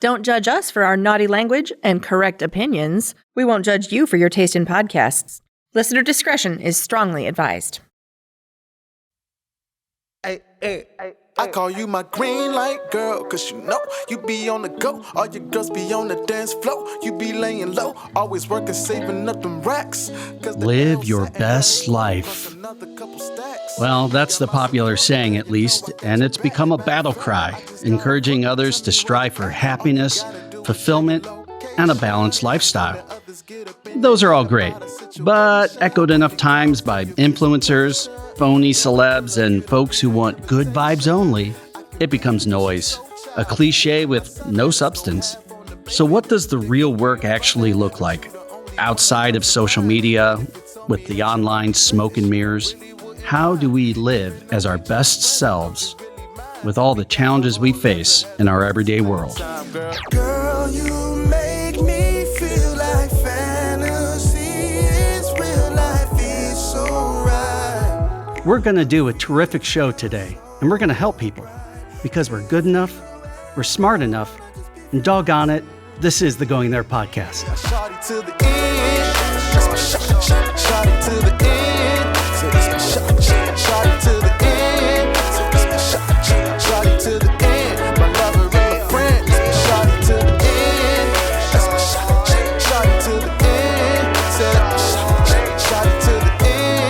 Don't judge us for our naughty language and correct opinions. We won't judge you for your taste in podcasts. Listener discretion is strongly advised. I call you my green light girl, cause you know you be on the go. All your girls be on the dance floor. You be laying low, always working, saving up them racks. Live your best life. Well, that's the popular saying, at least, and it's become a battle cry, encouraging others to strive for happiness, fulfillment, and a balanced lifestyle. Those are all great, but echoed enough times by influencers, phony celebs, and folks who want good vibes only, it becomes noise, a cliche with no substance. So what does the real work actually look like? Outside of social media, with the online smoke and mirrors, how do we live as our best selves with all the challenges we face in our everyday world? Girl, you make me feel like fantasy is real life is so right. We're going to do a terrific show today, and we're going to help people because we're good enough, we're smart enough, and doggone it, this is the Going There podcast. Shawty to the end, that's my shawty to the end, shawty to the end, shawty to the end, my lover and my friend, shawty to the end, that's my shawty to the end, shawty to the end,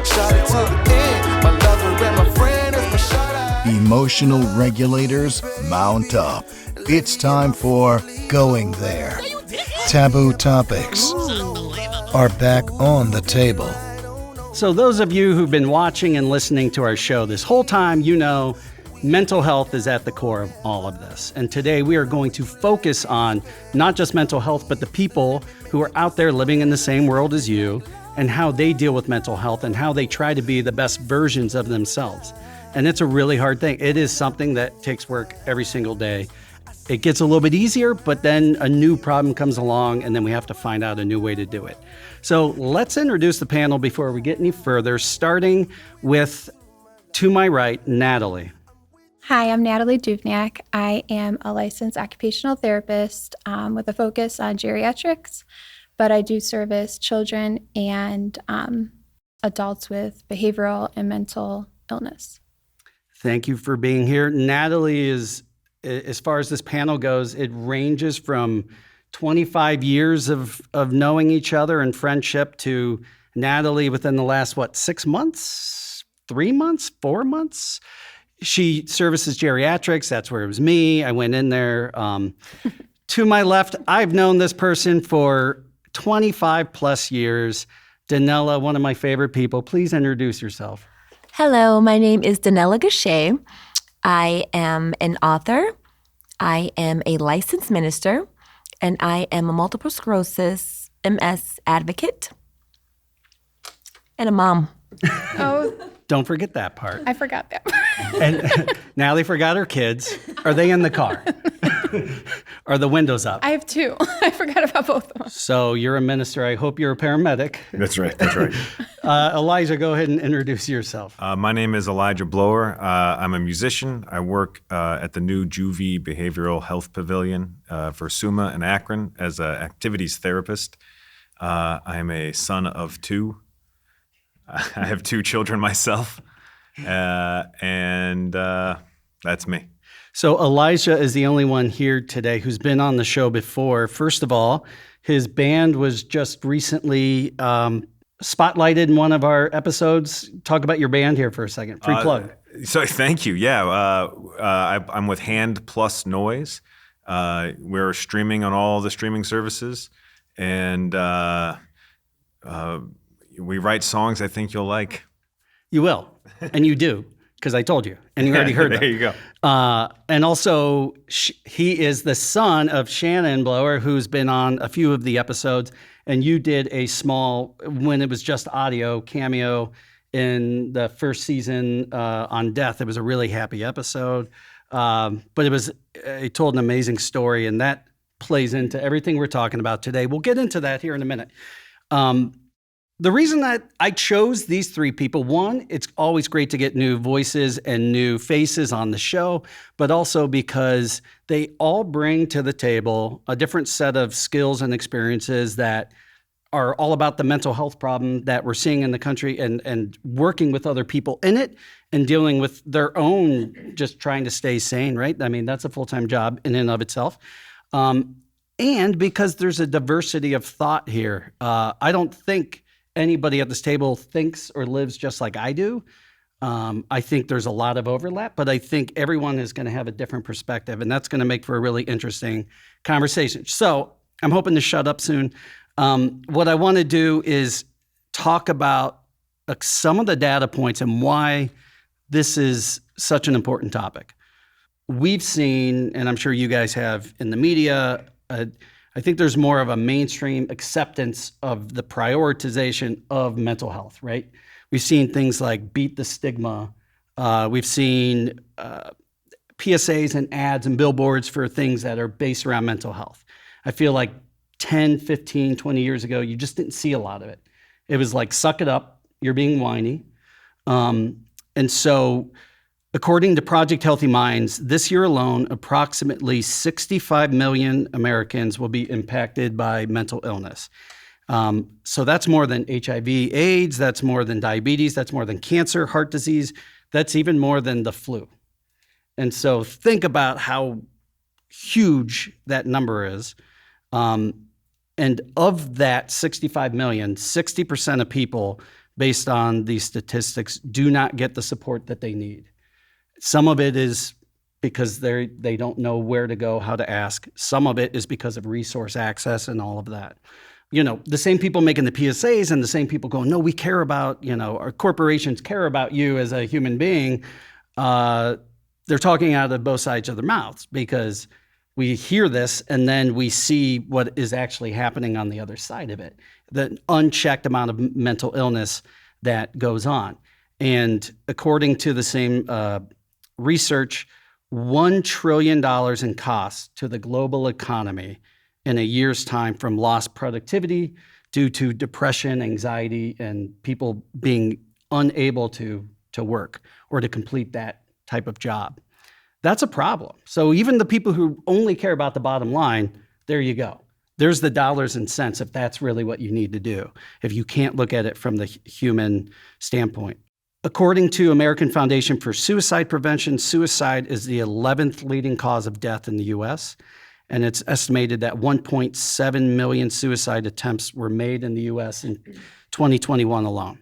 shawty to the end, my lover and my friend is my shawty. Emotional regulators mount up. It's time for Going There. Taboo topics are back on the table. So those of you who've been watching and listening to our show this whole time, you know mental health is at the core of all of this. And today we are going to focus on not just mental health, but the people who are out there living in the same world as you and how they deal with mental health and how they try to be the best versions of themselves. And it's a really hard thing. It is something that takes work every single day. It gets a little bit easier, but then a new problem comes along and then we have to find out a new way to do it. So let's introduce the panel before we get any further, starting with, to my right, Natalie. Hi, I'm Natalie Duvniak. I am a licensed occupational therapist with a focus on geriatrics, but I do service children and adults with behavioral and mental illness. Thank you for being here. Natalie is, as far as this panel goes, it ranges from 25 years of knowing each other and friendship to Natalie within the last, 6 months, 3 months, 4 months? She services geriatrics. That's where it was me. I went in there. To my left, I've known this person for 25 plus years. Danella, one of my favorite people. Please introduce yourself. Hello, my name is Danella Gachet. I am an author, I am a licensed minister, and I am a multiple sclerosis MS advocate, and a mom. Oh, Don't forget that part. I forgot that part. And Natalie forgot her kids. Are they in the car? Are the windows up? I have two. I forgot about both of them. So you're a minister. I hope you're a paramedic. That's right. Elijah, go ahead and introduce yourself. My name is Elijah Blower. I'm a musician. I work at the new Juvie Behavioral Health Pavilion for SUMA in Akron as an activities therapist. I am a son of two. I have two children myself, and that's me. So Elijah is the only one here today who's been on the show before. First of all, his band was just recently spotlighted in one of our episodes. Talk about your band here for a second. Free plug. So thank you. Yeah, I'm with Hand+Noise. We're streaming on all the streaming services, and we write songs I think you'll like. You will, and you do, because I told you, and you already heard them. There you go. And also, he is the son of Shannon Blower, who's been on a few of the episodes, and you did a small, when it was just audio, cameo in the first season on death. It was a really happy episode, but it told an amazing story, and that plays into everything we're talking about today. We'll get into that here in a minute. The reason that I chose these three people, one, it's always great to get new voices and new faces on the show, but also because they all bring to the table a different set of skills and experiences that are all about the mental health problem that we're seeing in the country and working with other people in it and dealing with their own, just trying to stay sane, right? I mean, that's a full-time job in and of itself. And because there's a diversity of thought here. I don't think anybody at this table thinks or lives just like I do. I think there's a lot of overlap, but I think everyone is going to have a different perspective, and that's going to make for a really interesting conversation. So I'm hoping to shut up soon. What I want to do is talk about some of the data points and why this is such an important topic. We've seen, and I'm sure you guys have in the media, I think there's more of a mainstream acceptance of the prioritization of mental health, right? We've seen things like Beat the Stigma. We've seen PSAs and ads and billboards for things that are based around mental health. I feel like 10, 15, 20 years ago, you just didn't see a lot of it. It was like, suck it up, you're being whiny. And so according to Project Healthy Minds, this year alone, approximately 65 million Americans will be impacted by mental illness. So that's more than HIV, AIDS, that's more than diabetes, that's more than cancer, heart disease, that's even more than the flu. And so think about how huge that number is. And of that 65 million, 60% of people, based on these statistics, do not get the support that they need. Some of it is because they don't know where to go, how to ask. Some of it is because of resource access and all of that. You know, the same people making the PSAs and the same people going, no, we care about, our corporations care about you as a human being. They're talking out of both sides of their mouths because we hear this and then we see what is actually happening on the other side of it, the unchecked amount of mental illness that goes on. And according to the same research, $1 trillion in costs to the global economy in a year's time from lost productivity due to depression, anxiety, and people being unable to work or to complete that type of job. That's a problem. So even the people who only care about the bottom line, there you go. There's the dollars and cents if that's really what you need to do, if you can't look at it from the human standpoint. According to American Foundation for Suicide Prevention, suicide is the 11th leading cause of death in the U.S., and it's estimated that 1.7 million suicide attempts were made in the U.S. in 2021 alone.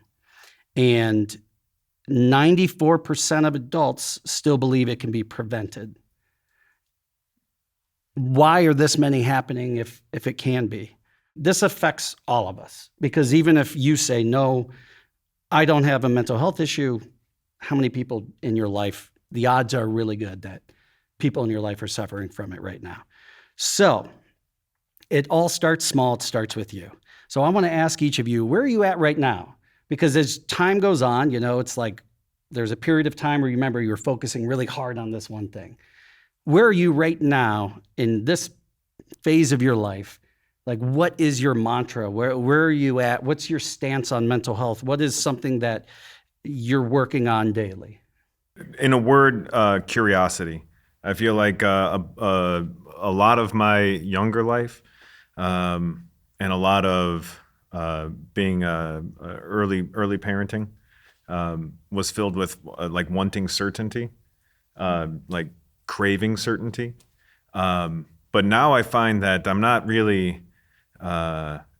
And 94% of adults still believe it can be prevented. Why are this many happening if it can be? This affects all of us, because even if you say, no, I don't have a mental health issue, how many people in your life, the odds are really good that people in your life are suffering from it right now. So it all starts small. It starts with you. So I want to ask each of you, where are you at right now? Because as time goes on, it's like there's a period of time where you remember you're focusing really hard on this one thing. Where are you right now in this phase of your life? Like, what is your mantra? Where are you at? What's your stance on mental health? What is something that you're working on daily? In a word, curiosity. I feel like a lot of my younger life and a lot of being early parenting was filled with like wanting certainty, like craving certainty. But now I find that I'm not really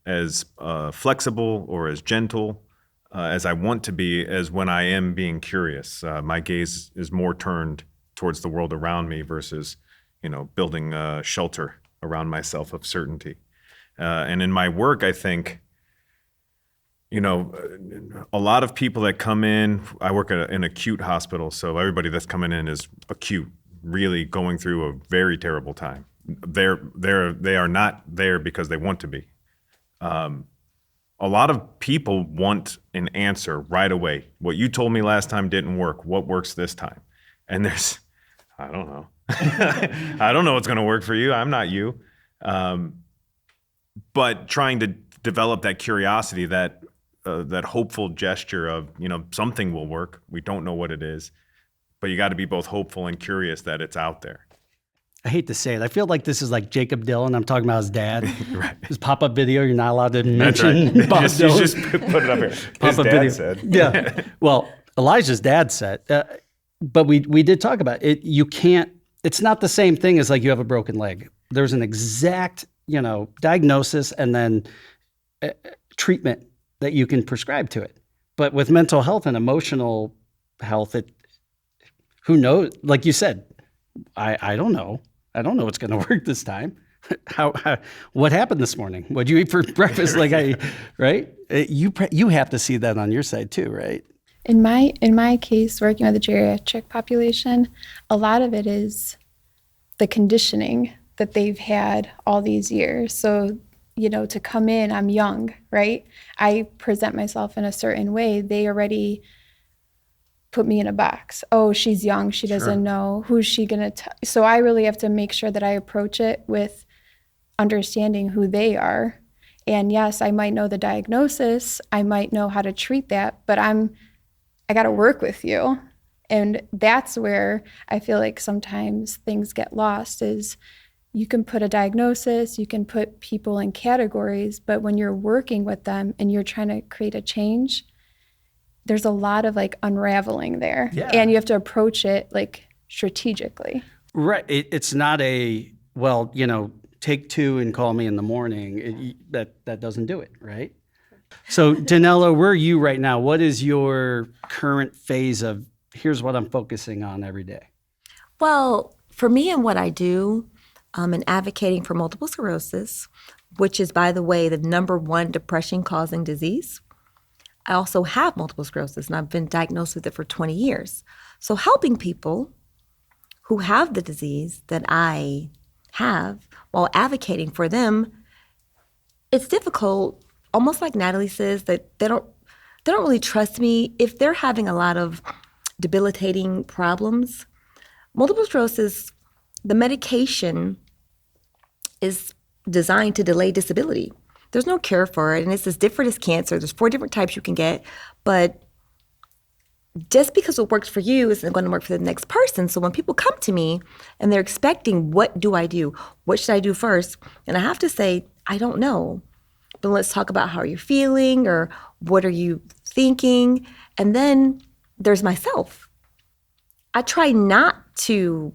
as flexible or as gentle as I want to be as when I am being curious. My gaze is more turned towards the world around me versus, building a shelter around myself of certainty. And in my work, I think, a lot of people that come in, I work at an acute hospital, so everybody that's coming in is acute, really going through a very terrible time. They are not there because they want to be. A lot of people want an answer right away. What you told me last time didn't work. What works this time? And I don't know. I don't know what's going to work for you. I'm not you. But trying to develop that curiosity, that that hopeful gesture of, something will work. We don't know what it is, but you got to be both hopeful and curious that it's out there. I hate to say it. I feel like this is like Jacob Dylan. I'm talking about his dad. Right. His pop-up video, you're not allowed to That's mention right. Bob just Dylan. put it up here. His Pop-up dad video. said. Yeah. Well, Elijah's dad said, but we did talk about it. You can't, it's not the same thing as like you have a broken leg. There's an exact, diagnosis and then treatment that you can prescribe to it. But with mental health and emotional health, who knows? Like you said, I don't know. I don't know what's going to work this time. What happened this morning? What'd you eat for breakfast? Right? You have to see that on your side too, right? In my case, working with the geriatric population, a lot of it is the conditioning that they've had all these years. So, to come in, I'm young, right? I present myself in a certain way. They already put me in a box. Oh, she's young. She doesn't know. Who's she going to So I really have to make sure that I approach it with understanding who they are. And yes, I might know the diagnosis. I might know how to treat that, but I got to work with you. And that's where I feel like sometimes things get lost is you can put a diagnosis, you can put people in categories, but when you're working with them and you're trying to create a change, there's a lot of unraveling there. Yeah. And you have to approach it strategically. Right. It's not take two and call me in the morning. That doesn't do it, right? So Danilo, where are you right now? What is your current phase of here's what I'm focusing on every day? Well, for me and what I do, I'm advocating for multiple sclerosis, which is, by the way, the #1 depression-causing disease. I also have multiple sclerosis, and I've been diagnosed with it for 20 years. So helping people who have the disease that I have while advocating for them, it's difficult, almost like Natalie says, that they don't really trust me if they're having a lot of debilitating problems. Multiple sclerosis, the medication is designed to delay disability. There's no cure for it, and it's as different as cancer. There's 4 different types you can get, but just because it works for you isn't going to work for the next person. So when people come to me and they're expecting, what do I do? What should I do first? And I have to say, I don't know. But let's talk about how you're feeling or what are you thinking? And then there's myself. I try not to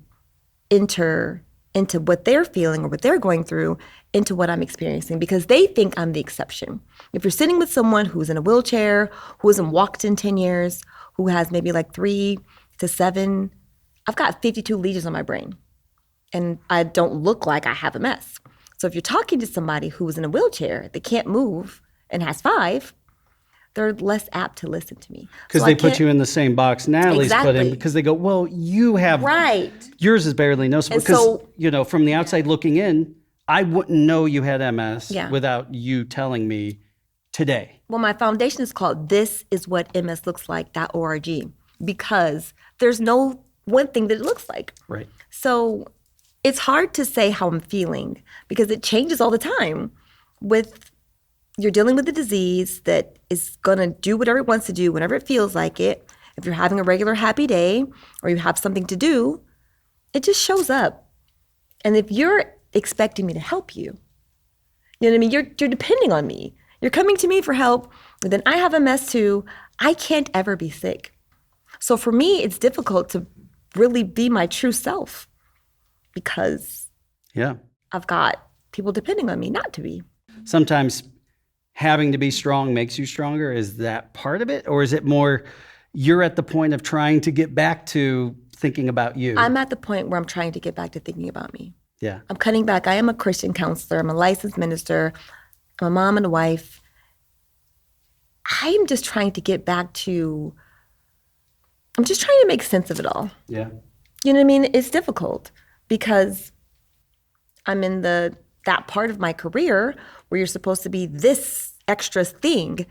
enter into what they're feeling or what they're going through into what I'm experiencing because they think I'm the exception. If you're sitting with someone who's in a wheelchair, who hasn't walked in 10 years, who has maybe 3 to 7, I've got 52 lesions on my brain and I don't look like I have MS. So if you're talking to somebody who's in a wheelchair that can't move and has 5, they're less apt to listen to me. Because they put you in the same box Natalie's put in because they go, well, you have, yours is barely noticeable. Because, from the outside looking in, I wouldn't know you had MS without you telling me today. Well, my foundation is called This Is What MS Looks Like.org because there's no one thing that it looks like. Right. So it's hard to say how I'm feeling because it changes all the time. You're dealing with a disease that is going to do whatever it wants to do whenever it feels like it. If you're having a regular happy day or you have something to do, it just shows up. And if you're expecting me to help you, you know what I mean? You're depending on me. You're coming to me for help, and then I have MS too. I can't ever be sick. So for me, it's difficult to really be my true self because I've got people depending on me not to be. Sometimes having to be strong makes you stronger. Is that part of it? Or is it more you're at the point of trying to get back to thinking about you? I'm at the point where I'm trying to get back to thinking about me. Yeah. I'm cutting back. I am a Christian counselor. I'm a licensed minister. I'm a mom and a wife. I'm just trying to get back to, I'm just trying to make sense of it all. Yeah. You know what I mean? It's difficult because I'm in that part of my career where you're supposed to be this extra thing,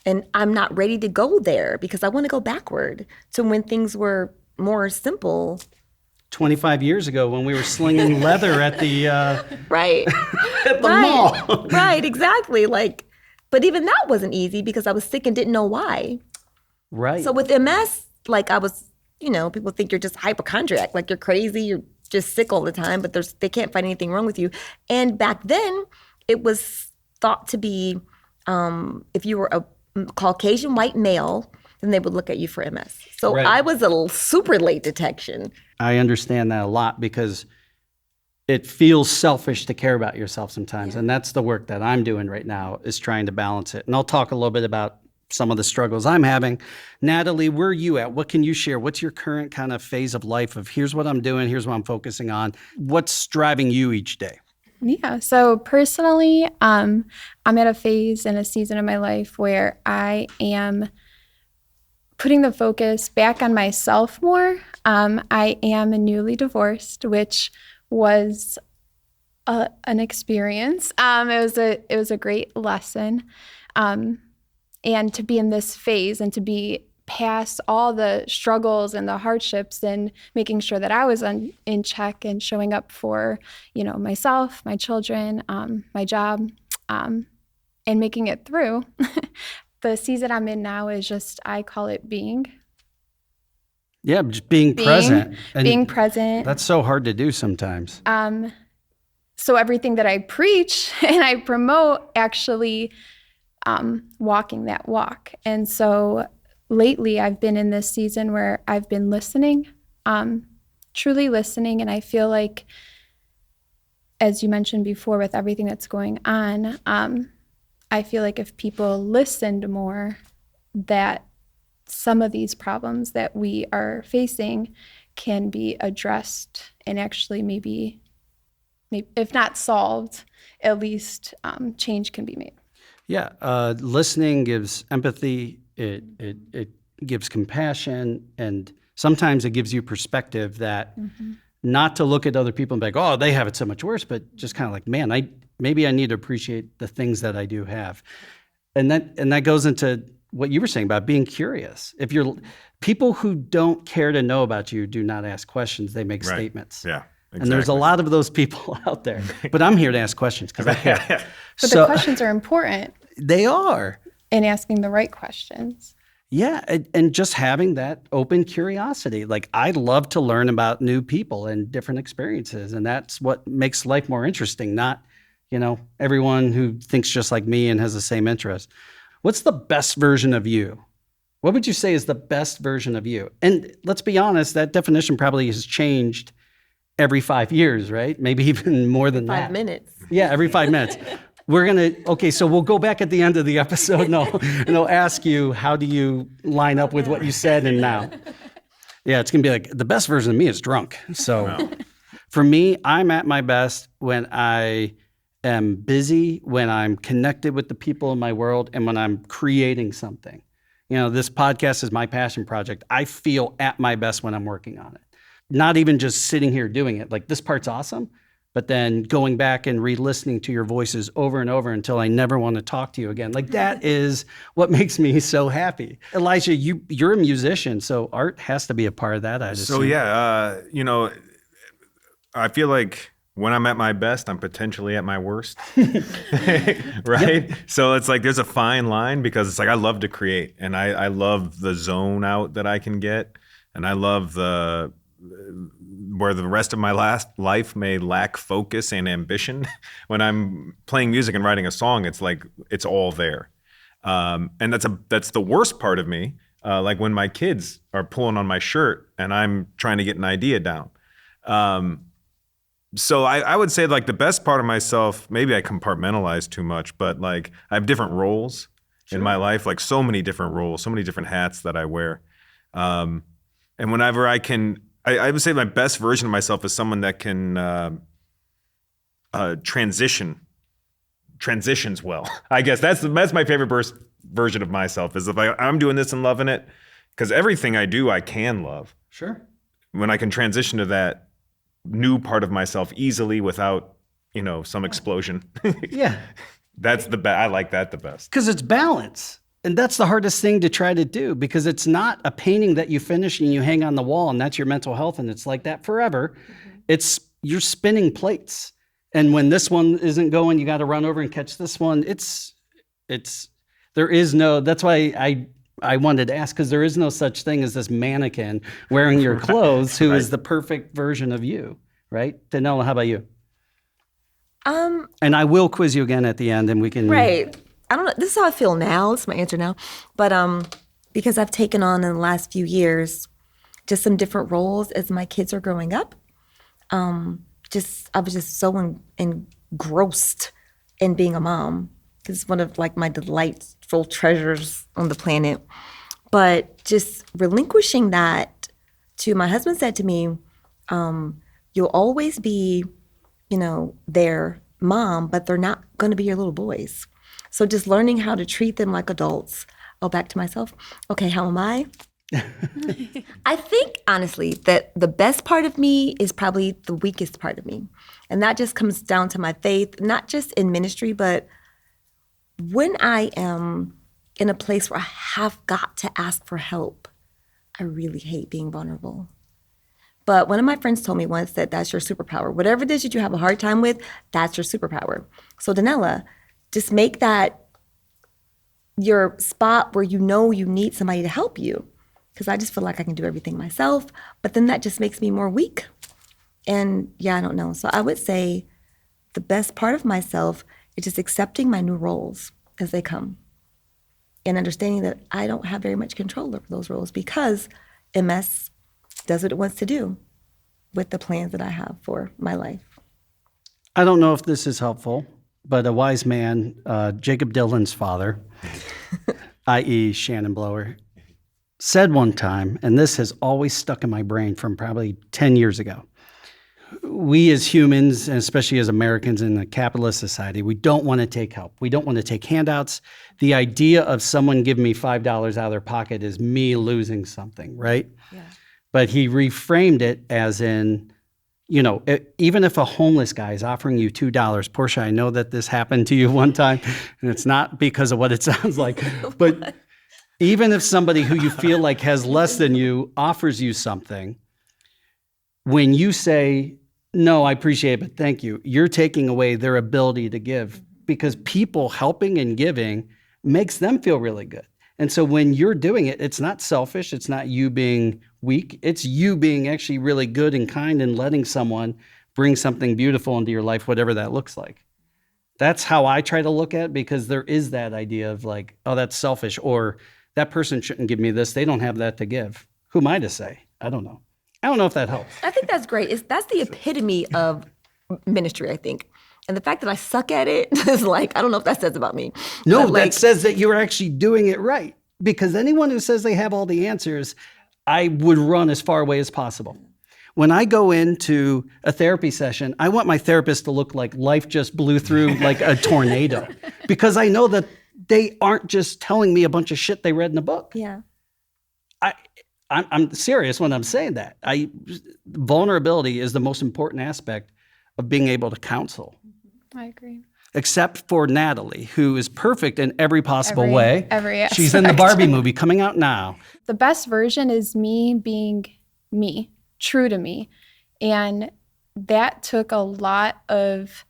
and I'm not ready to go there because I want to go backward to when things were more simple. 25 years ago when we were slinging leather at the right at the mall. Right, exactly. But But even that wasn't easy because I was sick and didn't know why. Right. So with MS, like I was, people think you're just hypochondriac, like you're crazy, you're just sick all the time, but they can't find anything wrong with you. And back then, it was thought to be if you were a Caucasian white male, then they would look at you for MS. So Right. I was a super late detection. I understand that a lot because it feels selfish to care about yourself sometimes. And that's the work that I'm doing right now, is trying to balance it. And I'll talk a little bit about some of the struggles I'm having. Natalie, where are you at? What can you share? What's your current kind of phase of life of here's what I'm doing, here's what I'm focusing on? What's driving you each day? Yeah. So personally, I'm at a phase and a season of my life where I am putting the focus back on myself more. I am newly divorced, which was an experience. It was a great lesson. And to be in this phase and to be past all the struggles and the hardships and making sure that I was in check and showing up for, myself, my children, my job, and making it through. The season I'm in now is just, I call it being. Yeah, just being present. And being present. that's so hard to do sometimes. So everything that I preach and I promote actually walking that walk. And so lately I've been in this season where I've been listening, truly listening. And I feel like, as you mentioned before, with everything that's going on, I feel like if people listened more, that some of these problems that we are facing can be addressed and actually maybe if not solved, at least change can be made. Yeah, listening gives empathy, it gives compassion, and sometimes it gives you perspective that not to look at other people and be like, oh, they have it so much worse, but just kind of like, man, maybe I need to appreciate the things that I do have. And that goes into what you were saying about being curious. If you're people who don't care to know about you do not ask questions, they make statements. Yeah. Exactly. And there's a lot of those people out there. But I'm here to ask questions because I care. But the questions are important. They are. And asking the right questions. Yeah, and just having that open curiosity. Like, I love to learn about new people and different experiences, and that's what makes life more interesting, not, everyone who thinks just like me and has the same interest. What's the best version of you? What would you say is the best version of you? And let's be honest, that definition probably has changed every 5 years, right? Maybe even more than that. 5 minutes. Yeah, every 5 minutes. So we'll go back at the end of the episode and I'll ask you, how do you line up with what you said and now? Yeah, it's going to be like, the best version of me is drunk. So for me, I'm at my best when I am busy, when I'm connected with the people in my world, and when I'm creating something. This podcast is my passion project. I feel at my best when I'm working on it. Not even just sitting here doing it. Like, this part's awesome, but then going back and re-listening to your voices over and over until I never want to talk to you again. Like, that is what makes me so happy. Elijah, you're a musician, so art has to be a part of that, I'd assume. So yeah, I feel like when I'm at my best, I'm potentially at my worst, right? Yep. So it's like there's a fine line because it's like I love to create, and I love the zone out that I can get, and I love where the rest of my life may lack focus and ambition. When I'm playing music and writing a song, it's like it's all there, and that's the worst part of me. Like when my kids are pulling on my shirt and I'm trying to get an idea down. So I would say, like, the best part of myself, maybe I compartmentalize too much, but like I have different roles in my life, like so many different roles, so many different hats that I wear. And whenever I would say my best version of myself is someone that can transitions well. I guess that's my favorite version of myself, is if I'm doing this and loving it, because everything I do, I can love. Sure. When I can transition to that new part of myself easily without, some explosion. Yeah. That's the best. I like that the best. Because it's balance. And that's the hardest thing to try to do, because it's not a painting that you finish and you hang on the wall and that's your mental health and it's like that forever. Mm-hmm. You're spinning plates. And when this one isn't going, you got to run over and catch this one. There is no, that's why I wanted to ask, because there is no such thing as this mannequin wearing your clothes who is the perfect version of you, right? Danella, how about you? And I will quiz you again at the end, and we can... Right. I don't know. This is how I feel now. This is my answer now. But because I've taken on in the last few years just some different roles as my kids are growing up, I was just so engrossed in being a mom. It's one of like my delightful treasures on the planet. But just relinquishing that to, my husband said to me, you'll always be, their mom, but they're not going to be your little boys. So just learning how to treat them like adults. Oh, back to myself. Okay, how am I? I think, honestly, that the best part of me is probably the weakest part of me. And that just comes down to my faith, not just in ministry, but when I am in a place where I have got to ask for help, I really hate being vulnerable. But one of my friends told me once that that's your superpower. Whatever it is that you have a hard time with, that's your superpower. So Danella, just make that your spot where you know you need somebody to help you. Because I just feel like I can do everything myself, but then that just makes me more weak. And I don't know. So I would say the best part of myself is just accepting my new roles as they come and understanding that I don't have very much control over those roles because MS does what it wants to do with the plans that I have for my life. I don't know if this is helpful, but a wise man, Jacob Dylan's father, i.e. Shannon Blower, said one time, and this has always stuck in my brain from probably 10 years ago, we as humans, and especially as Americans in a capitalist society, we don't want to take help. We don't want to take handouts. The idea of someone giving me $5 out of their pocket is me losing something, right? Yeah. But he reframed it as in, even if a homeless guy is offering you $2, Portia, I know that this happened to you one time, and it's not because of what it sounds like, but even if somebody who you feel like has less than you offers you something, when you say, no, I appreciate it, but thank you, you're taking away their ability to give, because people helping and giving makes them feel really good. And so when you're doing it, it's not selfish. It's not you being weak. It's you being actually really good and kind and letting someone bring something beautiful into your life, whatever that looks like. That's how I try to look at it, because there is that idea of like, oh, that's selfish, or that person shouldn't give me this. They don't have that to give. Who am I to say? I don't know. I don't know if that helps. I think that's great. That's the epitome of ministry, I think. And the fact that I suck at it is like, I don't know if that says about me. No, that says that you're actually doing it right. Because anyone who says they have all the answers, I would run as far away as possible. When I go into a therapy session, I want my therapist to look like life just blew through like a tornado. Because I know that they aren't just telling me a bunch of shit they read in a book. Yeah. I'm serious when I'm saying that. Vulnerability is the most important aspect of being able to counsel. I agree. Except for Natalie, who is perfect in every possible way. Every aspect. She's in the Barbie movie coming out now. The best version is me being me, true to me. And that took a lot of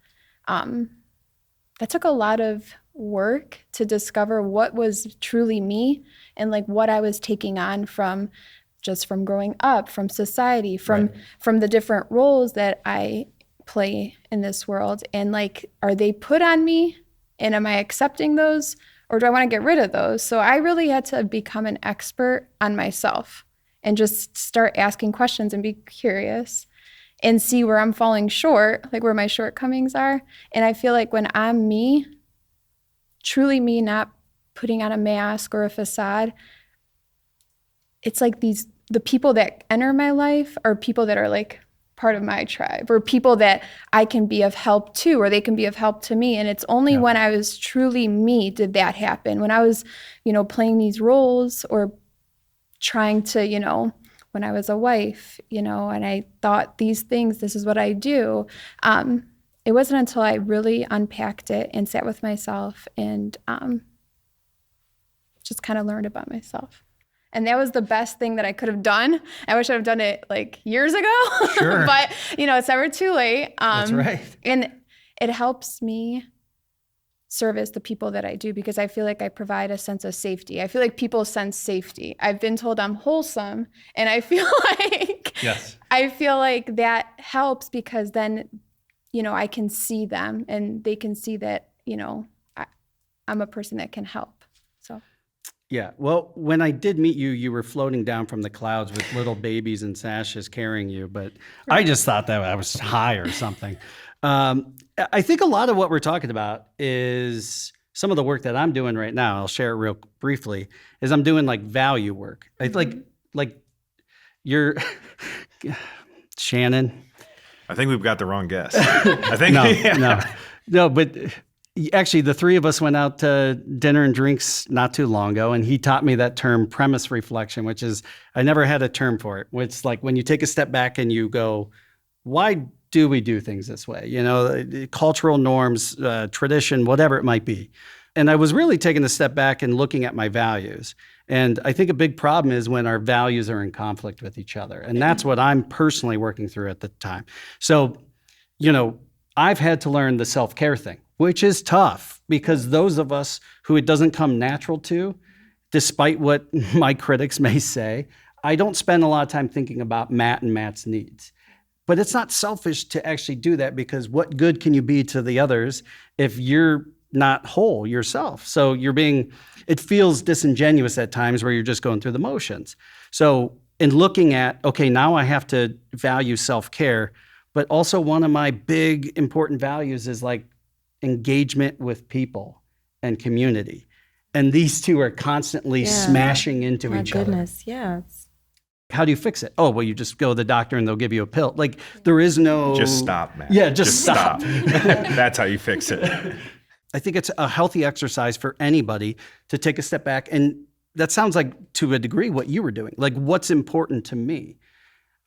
work to discover what was truly me and like what I was taking on from growing up, from society, from the different roles that I play in this world. And like, are they put on me? And am I accepting those? Or do I want to get rid of those? So I really had to become an expert on myself and just start asking questions and be curious and see where I'm falling short, like where my shortcomings are. And I feel like when I'm me, truly me, not putting on a mask or a facade, it's like the people that enter my life are people that are like part of my tribe, or people that I can be of help to, or they can be of help to me. And it's only when I was truly me did that happen. When I was, playing these roles or trying to, when I was a wife, and I thought these things, this is what I do. It wasn't until I really unpacked it and sat with myself and just kind of learned about myself. And that was the best thing that I could have done. I wish I'd have done it like years ago. Sure. But, it's never too late. That's right. And it helps me service the people that I do, because I feel like I provide a sense of safety. I feel like people sense safety. I've been told I'm wholesome, and I feel like Yes. I feel like that helps, because then, I can see them and they can see that, I'm a person that can help. So. Yeah. Well, when I did meet you, you were floating down from the clouds with little babies and sashes carrying you, but I just thought that I was high or something. I think a lot of what we're talking about is some of the work that I'm doing right now. I'll share it real briefly. Is I'm doing like value work. I like you're Shannon. I think we've got the wrong guest. I think No, but actually the three of us went out to dinner and drinks not too long ago, and he taught me that term premise reflection, which is, I never had a term for it. It's like when you take a step back and you go, why do we do things this way? Cultural norms, tradition, whatever it might be. And I was really taking a step back and looking at my values. And I think a big problem is when our values are in conflict with each other. And that's what I'm personally working through at the time. So, I've had to learn the self-care thing, which is tough, because those of us who it doesn't come natural to, despite what my critics may say, I don't spend a lot of time thinking about Matt and Matt's needs. But it's not selfish to actually do that, because what good can you be to the others if you're not whole yourself? So it feels disingenuous at times where you're just going through the motions. So in looking at, okay, now I have to value self-care, but also one of my big important values is like engagement with people and community. And these two are constantly smashing into each other. My goodness, yeah. How do you fix it? Oh, well, you just go to the doctor and they'll give you a pill. Like, there is no... Just stop, man. Yeah, just stop. That's how you fix it. I think it's a healthy exercise for anybody to take a step back. And that sounds like, to a degree, what you were doing. Like, what's important to me?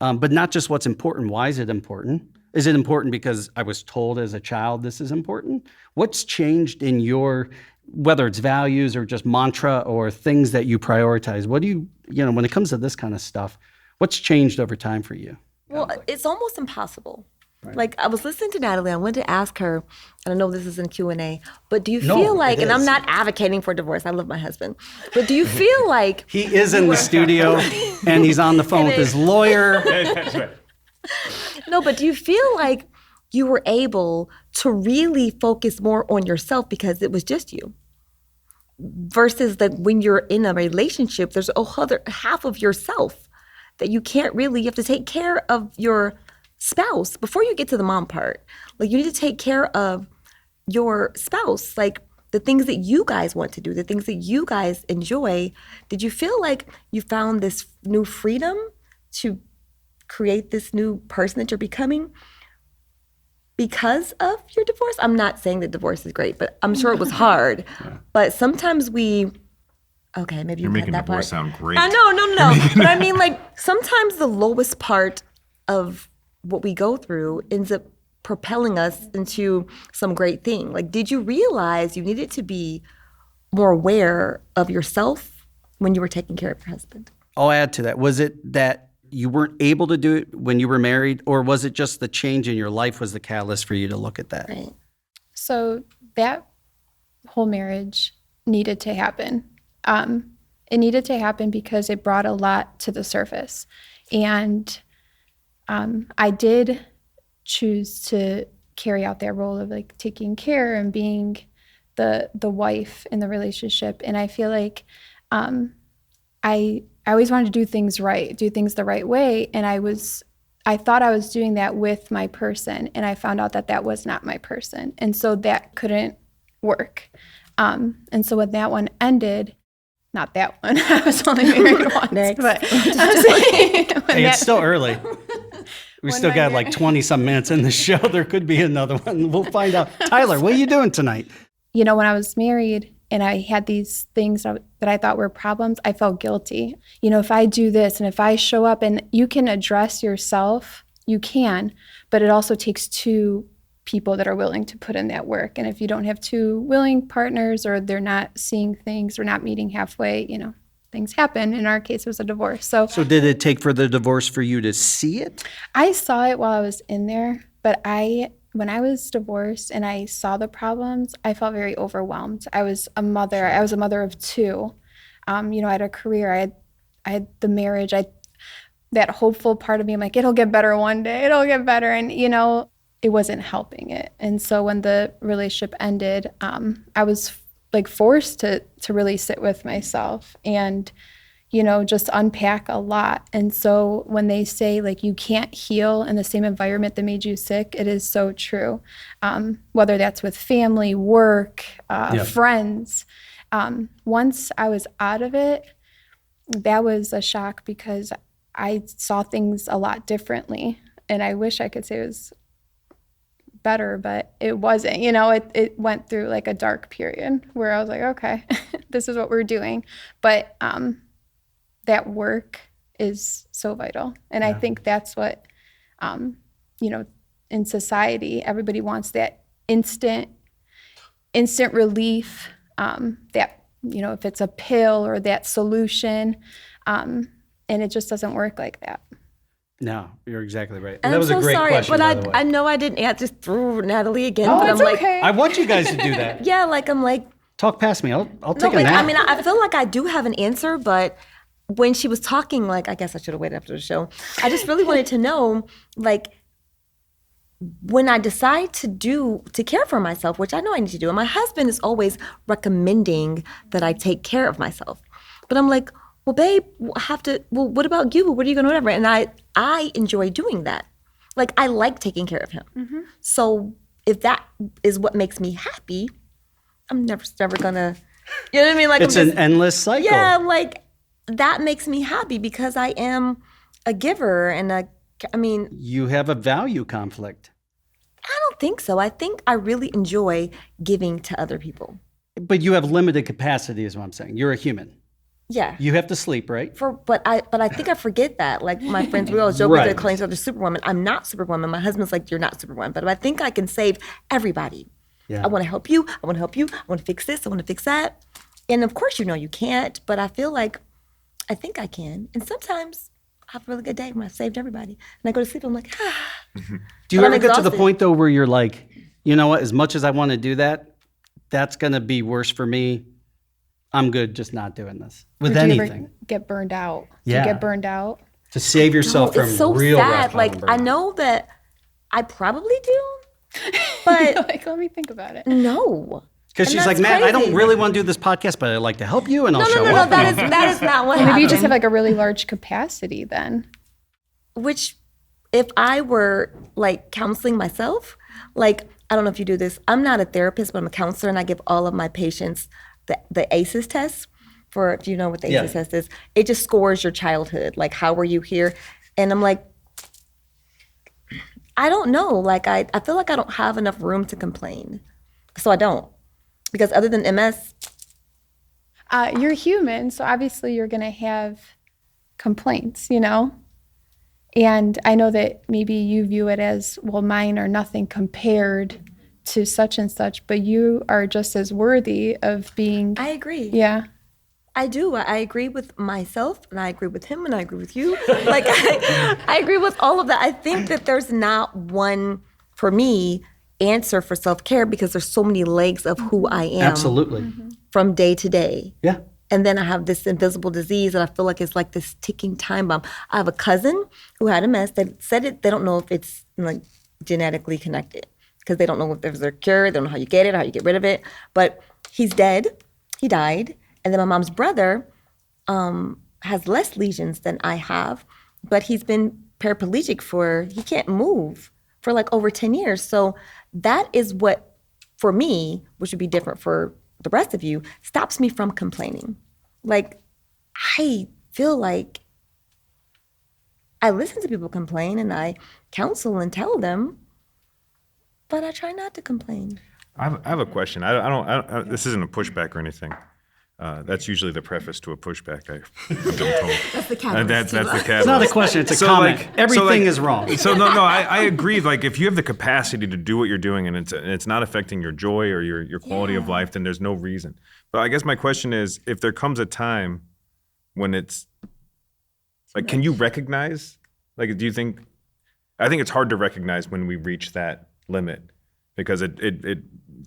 But not just what's important. Why is it important? Is it important because I was told as a child this is important? What's changed in your, whether it's values or just mantra or things that you prioritize? What do you, when it comes to this kind of stuff, what's changed over time for you? Well, it's almost impossible. Right. Like, I was listening to Natalie. I wanted to ask her, and I know this is in Q&A, but do you feel like, and I'm not advocating for divorce, I love my husband, but do you feel like... He is in the studio, and he's on the phone with his lawyer. No, but do you feel like you were able to really focus more on yourself because it was just you? Versus like when you're in a relationship, there's a whole other half of yourself that you have to take care of your spouse before you get to the mom part. Like, you need to take care of your spouse, like the things that you guys want to do, the things that you guys enjoy. Did you feel like you found this new freedom to create this new person that you're becoming because of your divorce? I'm not saying that divorce is great, but I'm sure it was hard. Yeah. But sometimes maybe you're making divorce sound great. No. But I mean, like, sometimes the lowest part of what we go through ends up propelling us into some great thing. Like, did you realize you needed to be more aware of yourself when you were taking care of your husband? I'll add to that. Was it that you weren't able to do it when you were married, or was it just the change in your life was the catalyst for you to look at that? Right. So that whole marriage needed to happen. It needed to happen because it brought a lot to the surface. And I did choose to carry out that role of like taking care and being the wife in the relationship. And I feel like I always wanted to do things the right way. And I thought I was doing that with my person, and I found out that was not my person. And so that couldn't work. And so when that one ended, not that one, I was only married once. Next. But I'm saying, it's still early. We still got like 20 some minutes in the show. There could be another one. We'll find out. Tyler, what are you doing tonight? When I was married and I had these things that I thought were problems, I felt guilty. If I do this and if I show up, and you can address yourself, you can, but it also takes two people that are willing to put in that work. And if you don't have two willing partners, or they're not seeing things or not meeting halfway, things happen. In our case, it was a divorce. So did it take for the divorce for you to see it? I saw it while I was in there, But when I was divorced and I saw the problems, I felt very overwhelmed. I was a mother. I was a mother of two. I had a career. I had the marriage. That hopeful part of me, I'm like, it'll get better one day. It'll get better. And, it wasn't helping it. And so when the relationship ended, I was like forced to really sit with myself and, just unpack a lot. And so when they say like you can't heal in the same environment that made you sick, it is so true. Whether that's with family, work, friends. Once I was out of it, that was a shock because I saw things a lot differently. And I wish I could say it was better, but it wasn't. It went through like a dark period where I was like, okay, this is what we're doing. But that work is so vital. And I think that's what, in society, everybody wants that instant relief, that, if it's a pill or that solution, and it just doesn't work like that. No, you're exactly right. And that was a great question, but by the way. I know I didn't answer through Natalie again, Oh, but it's I'm like, okay. I want you guys to do that. yeah, like I'm like, Talk past me. I'll no, take a but nap. I mean, I feel like I do have an answer, but when she was talking, like, I guess I should have waited after the show. I just really wanted to know, like, when I decide to care for myself, which I know I need to do, and my husband is always recommending that I take care of myself. But I'm like, well, babe, what about you? What are you going to do? Whatever. And I enjoy doing that. Like, I like taking care of him. Mm-hmm. So if that is what makes me happy, I'm never going to, you know what I mean? Like, it's an endless cycle. Yeah, like, that makes me happy because I am a giver and You have a value conflict. I don't think so. I think I really enjoy giving to other people. But you have limited capacity is what I'm saying. You're a human. Yeah. You have to sleep, right? But I think I forget that. Like my friends, we always joke with Right. their claims of the Superwoman. I'm not Superwoman. My husband's like, you're not Superwoman. But I think I can save everybody. Yeah. I want to help you. I want to help you. I want to fix this. I want to fix that. And of course, you can't. But I feel like I think I can. And sometimes I have a really good day when I've saved everybody. And I go to sleep, I'm like, Do you But I'm ever get to the exhausted. point, though, where you're like, you know what, as much as I want to do that, that's going to be worse for me. I'm good just not doing this with Or do you anything. ever get burned out? Do Yeah. you get burned out? To save yourself no, from it's so real sad. rock Like, bottom I burnout. know that I probably do, but Like, let me think about it. no. Because And she's like, that's Matt, I don't crazy. really want to do this podcast, but I'd like to help you and I'll show No, up. that is not what happened. Maybe you just have like a really large capacity then. Which, if I were like counseling myself, like, I don't know if you do this, I'm not a therapist, but I'm a counselor, and I give all of my patients the ACEs test. For, if you know what the ACEs test is, it just scores your childhood. Like, how were you here? And I'm like, I don't know. Like, I feel like I don't have enough room to complain. So I don't. Because other than MS, You're human, so obviously you're going to have complaints, And I know that maybe you view it as, well, mine are nothing compared to such and such, but you are just as worthy of being. I agree. Yeah. I do. I agree with myself, and I agree with him, and I agree with you. Like, I agree with all of that. I think that there's not one, for me, answer for self-care because there's so many legs of who I am. Absolutely. From day to day. Yeah. And then I have this invisible disease that I feel like is like this ticking time bomb. I have a cousin who had MS that said it. They don't know if it's like genetically connected because they don't know if there's a cure. They don't know how you get it, how you get rid of it. But he's dead. He died. And then my mom's brother has less lesions than I have, but he's been paraplegic he can't move for like over 10 years. So that is what, for me, which would be different for the rest of you, stops me from complaining. Like, I feel like I listen to people complain and I counsel and tell them, but I try not to complain. I have a question. I don't. This isn't a pushback or anything. That's usually the preface to a pushback. I'm told. That's the catalyst. That's the catalyst. It's not a question, it's a comment. Everything is wrong. So no, I agree. Like, if you have the capacity to do what you're doing and it's not affecting your joy or your quality of life, then there's no reason. But I guess my question is, if there comes a time when it's like, can you recognize? Like, do you think I think it's hard to recognize when we reach that limit, because it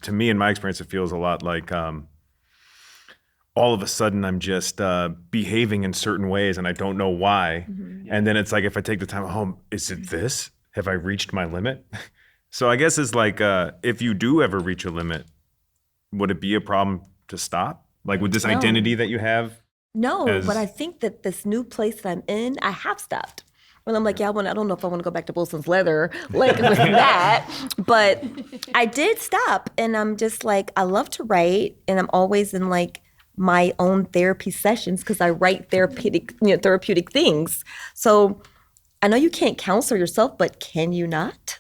to me, in my experience, it feels a lot like all of a sudden I'm just behaving in certain ways and I don't know why. And then it's like, if I take the time at home, is it this? Have I reached my limit? So I guess it's like, if you do ever reach a limit, would it be a problem to stop? Like with this identity that you have? No, but I think that this new place that I'm in, I have stopped. When I'm like, I don't know if I want to go back to Bolson's leather, like with that. But I did stop, and I'm just like, I love to write, and I'm always in like my own therapy sessions because I write therapeutic things. So I know you can't counsel yourself, but can you not?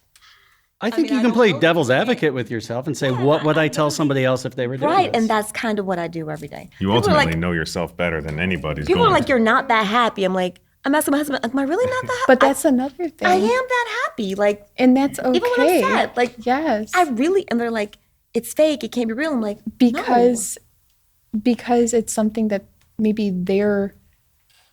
I think you can play devil's advocate with yourself and say, what would I tell somebody else if they were doing Right, this? and that's kind of what I do every day. You ultimately know yourself better than anybody's People going are like, to. you're not that happy. I'm like, I'm asking my husband, am I really not that happy? But that's another thing. I am that happy. Like, And that's okay. even when I'm sad, like, yes. I really, and they're like, it's fake, it can't be real. I'm like, because it's something that maybe they're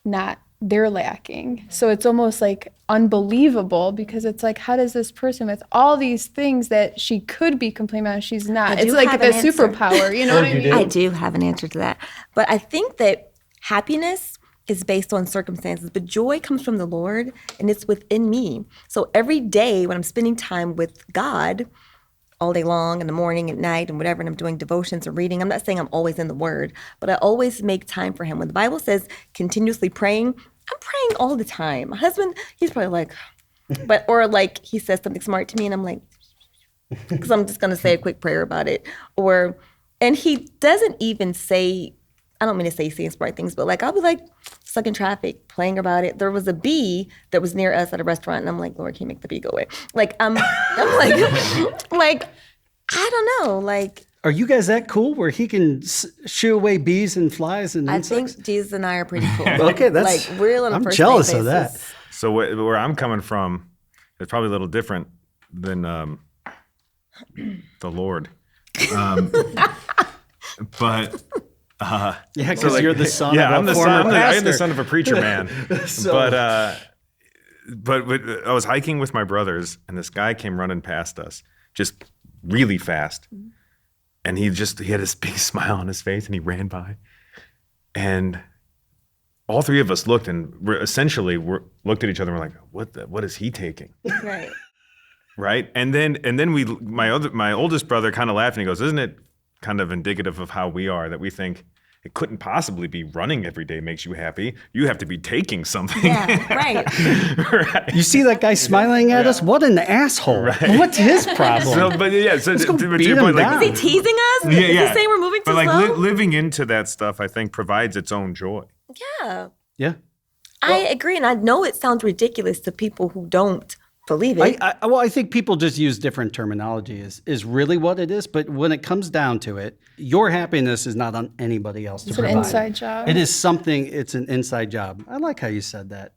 lacking. So it's almost like unbelievable, because it's like, how does this person with all these things that she could be complaining about, she's not? It's like the superpower, you know what I mean? I do have an answer to that. But I think that happiness is based on circumstances, but joy comes from the Lord, and it's within me. So every day when I'm spending time with God, all day long, in the morning, at night, and whatever, and I'm doing devotions or reading, I'm not saying I'm always in the Word, but I always make time for Him. When the Bible says continuously praying, I'm praying all the time. My husband, he's probably like, or like he says something smart to me, and I'm like, because I'm just going to say a quick prayer about it. And he doesn't even say, I don't mean to say smart things, but like, I'll be like stuck in traffic, playing about it. There was a bee that was near us at a restaurant, and I'm like, Lord, can you make the bee go away? Like, I'm like, I don't know, like. Are you guys that cool where he can shoo away bees and flies and insects? I think Jesus and I are pretty cool. Okay, that's, like, we're on a I'm first jealous name of that. basis. So where I'm coming from is probably a little different than the Lord. But Yeah, because so like, you're the son yeah, of I'm a the former son. I am pastor. the son of a preacher man. So- But I was hiking with my brothers, and this guy came running past us, just really fast, and he had this big smile on his face, and he ran by, and all three of us looked, and looked at each other, and we're like, what is he taking? Right. Right? And then my oldest brother kind of laughed, and he goes, isn't it kind of indicative of how we are, that we think it couldn't possibly be running every day makes you happy. You have to be taking something. Yeah, right. Right. You see that guy smiling at us? What an asshole. Right. What's his problem? So, but yeah, so go to beat your him point, down. like, Is he teasing us? yeah, Is yeah. he saying we're moving too but like slow? living into that stuff, I think provides its own joy. Yeah. Yeah. I agree, and I know it sounds ridiculous to people who don't believe it. I think people just use different terminology is really what it is. But when it comes down to it, your happiness is not on anybody else to It's an provide. inside job. It is something, it's an inside job. I like how you said that.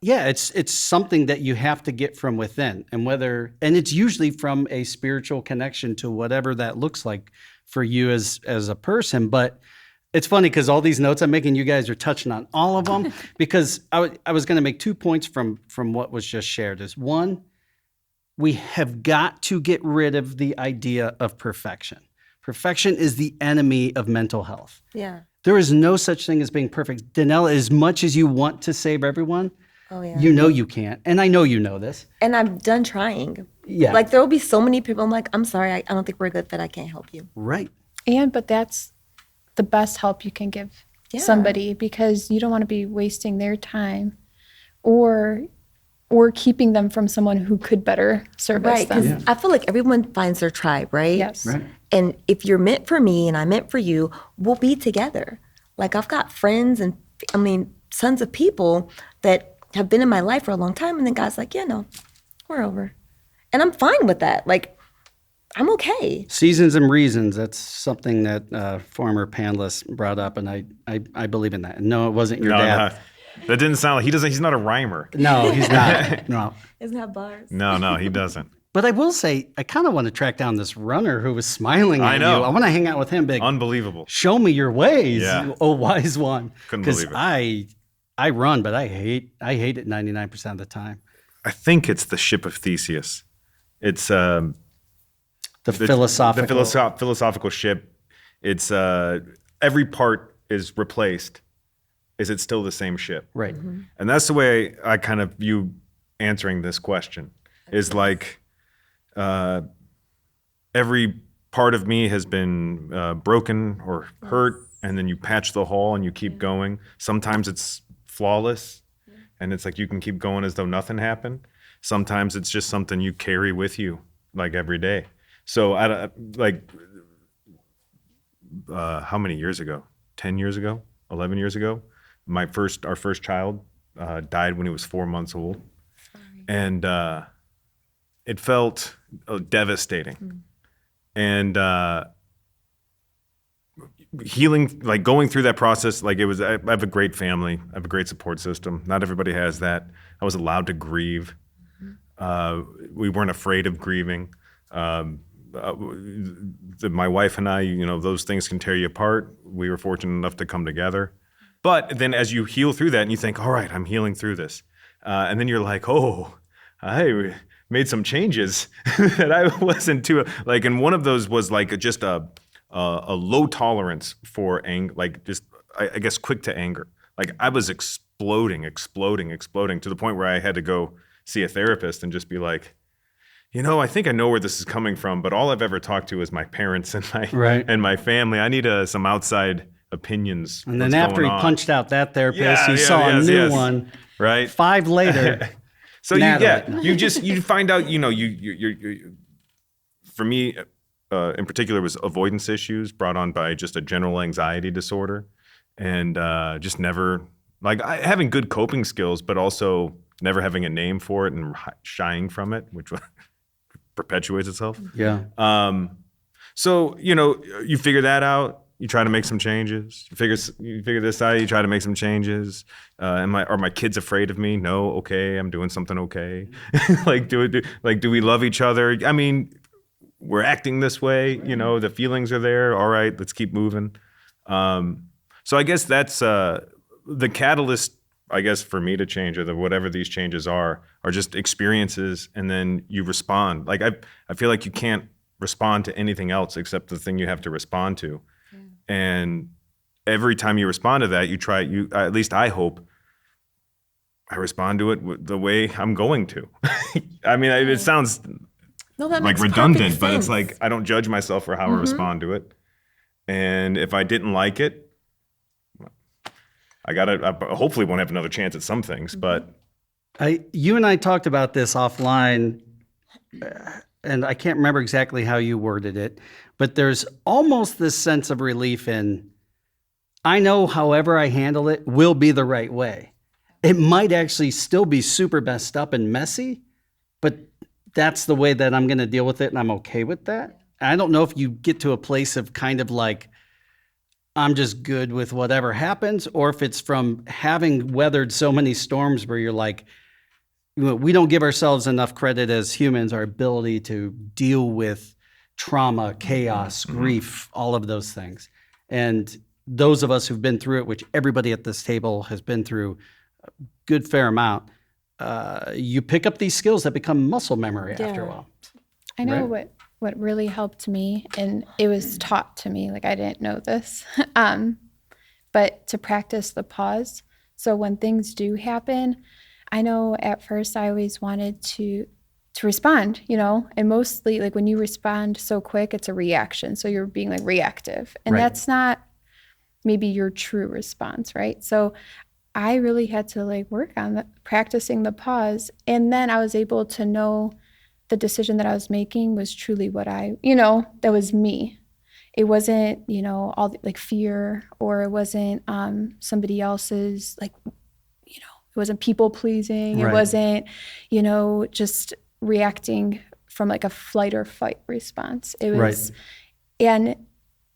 It's something that you have to get from within, and it's usually from a spiritual connection to whatever that looks like for you as a person. But it's funny because all these notes I'm making, you guys are touching on all of them, because I was going to make 2 points from what was just shared. Is one, we have got to get rid of the idea of perfection. Perfection is the enemy of mental health. Yeah. There is no such thing as being perfect. Danelle, as much as you want to save everyone, Oh, yeah. you know you can't. And I know you know this. And I'm done trying. Yeah. Like, there will be so many people, I'm like, I'm sorry, I don't think we're a good fit. I can't help you. Right. But that's the best help you can give somebody, because you don't want to be wasting their time or keeping them from someone who could better service Right, because them. I feel like everyone finds their tribe, right? Yes. Right. And if you're meant for me and I'm meant for you, we'll be together. Like, I've got friends and, sons of people that have been in my life for a long time, and then God's like, yeah, no, we're over. And I'm fine with that. Like, I'm okay. Seasons and reasons, that's something that former panelists brought up, and I believe in that. And no, it wasn't your dad. No, that didn't sound like he's not a rhymer. No, he's not. No. Isn't that bars? No, he doesn't. But I will say, I kind of want to track down this runner who was smiling at I know. you. I want to hang out with him, big. Unbelievable. Show me your ways, Yeah. oh wise one. Couldn't believe it. I run, but I hate it 99% of the time. I think it's the ship of Theseus. It's The philosophical. philosophical ship. It's every part is replaced. Is it still the same ship? Right. And that's the way I kind of view answering this question. Is like every part of me has been broken or hurt, and then you patch the hole and you keep going. Sometimes it's flawless, and it's like you can keep going as though nothing happened. Sometimes it's just something you carry with you like every day. So how many years ago? 10 years ago? 11 years ago? Our first child died when he was 4 months old. And it felt devastating. And healing, like going through that process, like it was, I have a great family. I have a great support system. Not everybody has that. I was allowed to grieve. We weren't afraid of grieving. My wife and I, those things can tear you apart. We were fortunate enough to come together. But then as you heal through that and you think, all right, I'm healing through this. And then you're like, oh, I made some changes that I wasn't too, like, and one of those was like just a low tolerance for anger, like just, I guess, quick to anger. Like I was exploding to the point where I had to go see a therapist and just be like, I think I know where this is coming from, but all I've ever talked to is my parents and my family. I need some outside opinions. And then after he punched out that therapist, he saw a new one. Right. 5 later. So you find out, you for me, in particular, was avoidance issues brought on by just a general anxiety disorder, and just never having good coping skills, but also never having a name for it and shying from it, which perpetuates itself. Yeah. So you figure that out. You try to make some changes. You figure this out. You try to make some changes. Are my kids afraid of me? No. Okay, I'm doing something okay. Do we love each other? I mean, we're acting this way. The feelings are there. All right, let's keep moving. So I guess that's the catalyst. I guess for me to change, or whatever these changes are just experiences, and then you respond. Like I feel like you can't respond to anything else except the thing you have to respond to. And every time you respond to that, at least I hope I respond to it the way I'm going to. I mean, it sounds like redundant, but it's like I don't judge myself for how I respond to it. And if I didn't like it, I hopefully won't have another chance at some things, but. You and I talked about this offline, and I can't remember exactly how you worded it, but there's almost this sense of relief in, I know however I handle it will be the right way. It might actually still be super messed up and messy, but that's the way that I'm going to deal with it, and I'm okay with that. I don't know if you get to a place of kind of like, I'm just good with whatever happens, or if it's from having weathered so many storms where you're like, we don't give ourselves enough credit as humans, our ability to deal with trauma, chaos, grief, all of those things. And those of us who've been through it, which everybody at this table has been through a good fair amount, you pick up these skills that become muscle memory after a while. I know what really helped me, and it was taught to me, like I didn't know this, but to practice the pause. So when things do happen, I know at first I always wanted to respond, and mostly like when you respond so quick, it's a reaction. So you're being like reactive, and that's not maybe your true response, right? So I really had to like work on practicing the pause, and then I was able to know the decision that I was making was truly what that was me. It wasn't, all the, like fear, or it wasn't somebody else's, like, it wasn't people pleasing. It wasn't, just reacting from like a flight or fight response. It was, and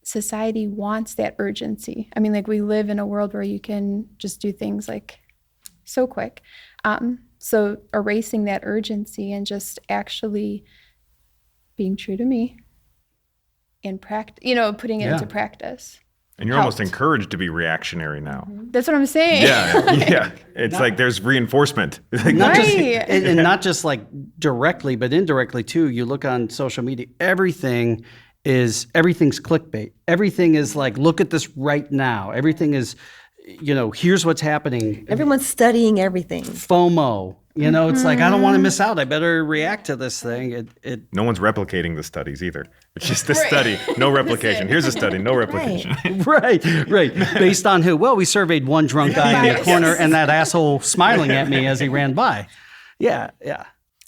society wants that urgency. I mean, like we live in a world where you can just do things like so quick. So erasing that urgency and just actually being true to me and putting it into practice. And you're almost encouraged to be reactionary now. That's what I'm saying. Yeah. It's like there's reinforcement. Not just, Right. and not just like directly, but indirectly too. You look on social media, everything's clickbait. Everything is like, look at this right now. Everything is, here's what's happening. Everyone's studying everything. FOMO. It's like, I don't want to miss out. I better react to this thing. No one's replicating the studies either. It's just the study, no replication. Here's a study, no replication. Right. Based on who? Well, we surveyed one drunk guy in the corner and that asshole smiling at me as he ran by. Yeah.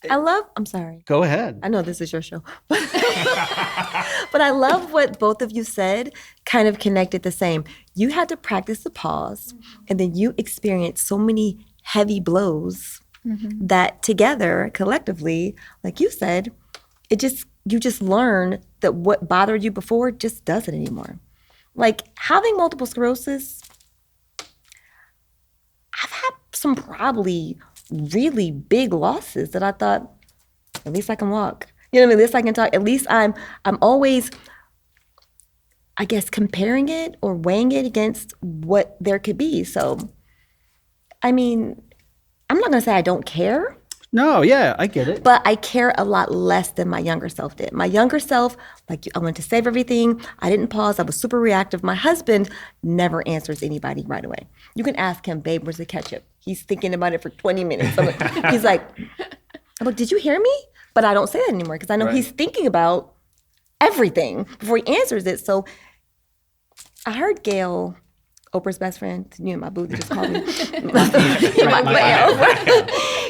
I'm sorry. Go ahead. I know this is your show. But I love what both of you said, kind of connected the same. You had to practice the pause, and then you experienced so many heavy blows that together, collectively, like you said, you just learn that what bothered you before just doesn't anymore. Like having multiple sclerosis, I've had some probably really big losses that I thought, at least I can walk. At least I can talk. At least I'm always, I guess, comparing it or weighing it against what there could be. So, I mean, I'm not going to say I don't care. No, yeah, I get it. But I care a lot less than my younger self did. My younger self, I wanted to save everything. I didn't pause. I was super reactive. My husband never answers anybody right away. You can ask him, babe, where's the ketchup? He's thinking about it for 20 minutes. He's like, I'm like, did you hear me? But I don't say that anymore because I know he's thinking about everything before he answers it. So I heard Gail, Oprah's best friend, you and my boo that just called me.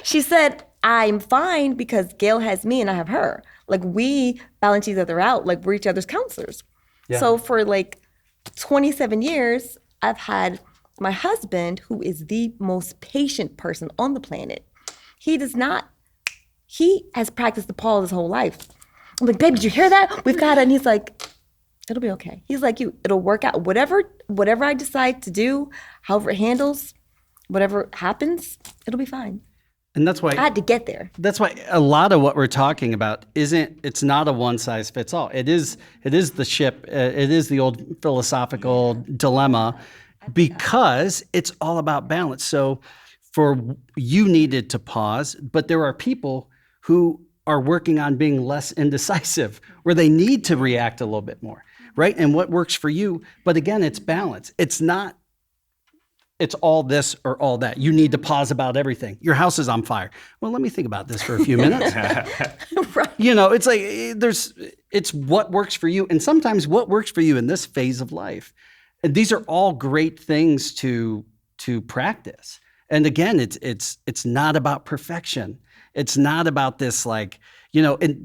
She said, I'm fine because Gail has me and I have her. Like we balance each other out. Like we're each other's counselors. Yeah. So for 27 years, I've had my husband, who is the most patient person on the planet. He has practiced the pause his whole life. I'm like, babe, did you hear that? We've got it. And he's like, it'll be okay. He's like, it'll work out. Whatever I decide to do, however it handles, whatever happens, it'll be fine. And that's why I had to get there. That's why a lot of what we're talking about it's not a one size fits all. It is the ship. It is the old philosophical dilemma because it's all about balance. So you needed to pause, but there are people who are working on being less indecisive where they need to react a little bit more, right? And what works for you, but again, it's balance. It's all this or all that. You need to pause about everything. Your house is on fire. Well, let me think about this for a few minutes. Right. It's like it's what works for you. And sometimes what works for you in this phase of life. And these are all great things to practice. And again, it's not about perfection. It's not about this and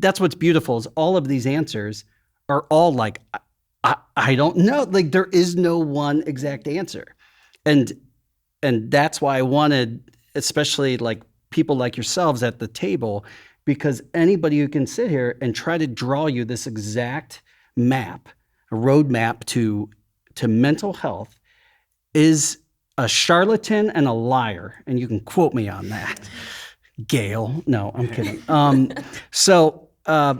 that's what's beautiful is all of these answers are all like, I don't know. Like there is no one exact answer. And that's why I wanted, especially people like yourselves at the table, because anybody who can sit here and try to draw you this exact map, a roadmap to mental health is a charlatan and a liar. And you can quote me on that. Gail. No, I'm kidding. So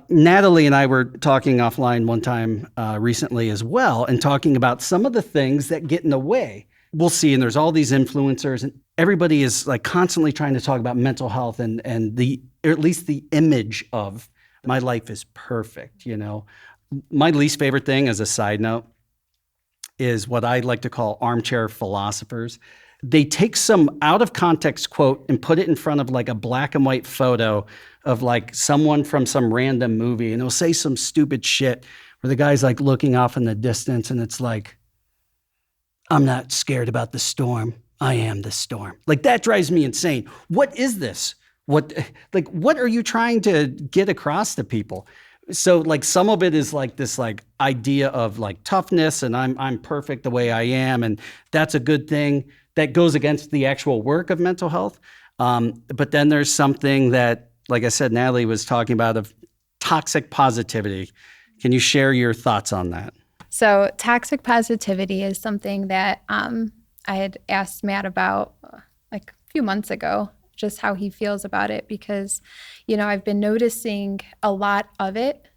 Natalie and I were talking offline one time recently as well and talking about some of the things that get in the way. We'll see, and there's all these influencers, and everybody is constantly trying to talk about mental health and or at least the image of my life is perfect. My least favorite thing, as a side note, is what I like to call armchair philosophers. They take some out of context quote and put it in front of a black and white photo of someone from some random movie, and they'll say some stupid shit where the guy's looking off in the distance, and it's I'm not scared about the storm. I am the storm. That drives me insane. What is this? What are you trying to get across to people? So some of it is this idea of toughness and I'm perfect the way I am. And that's a good thing that goes against the actual work of mental health. But then there's something that, like I said, Natalie was talking about of toxic positivity. Can you share your thoughts on that? So toxic positivity is something that I had asked Matt about a few months ago, just how he feels about it, because, I've been noticing a lot of it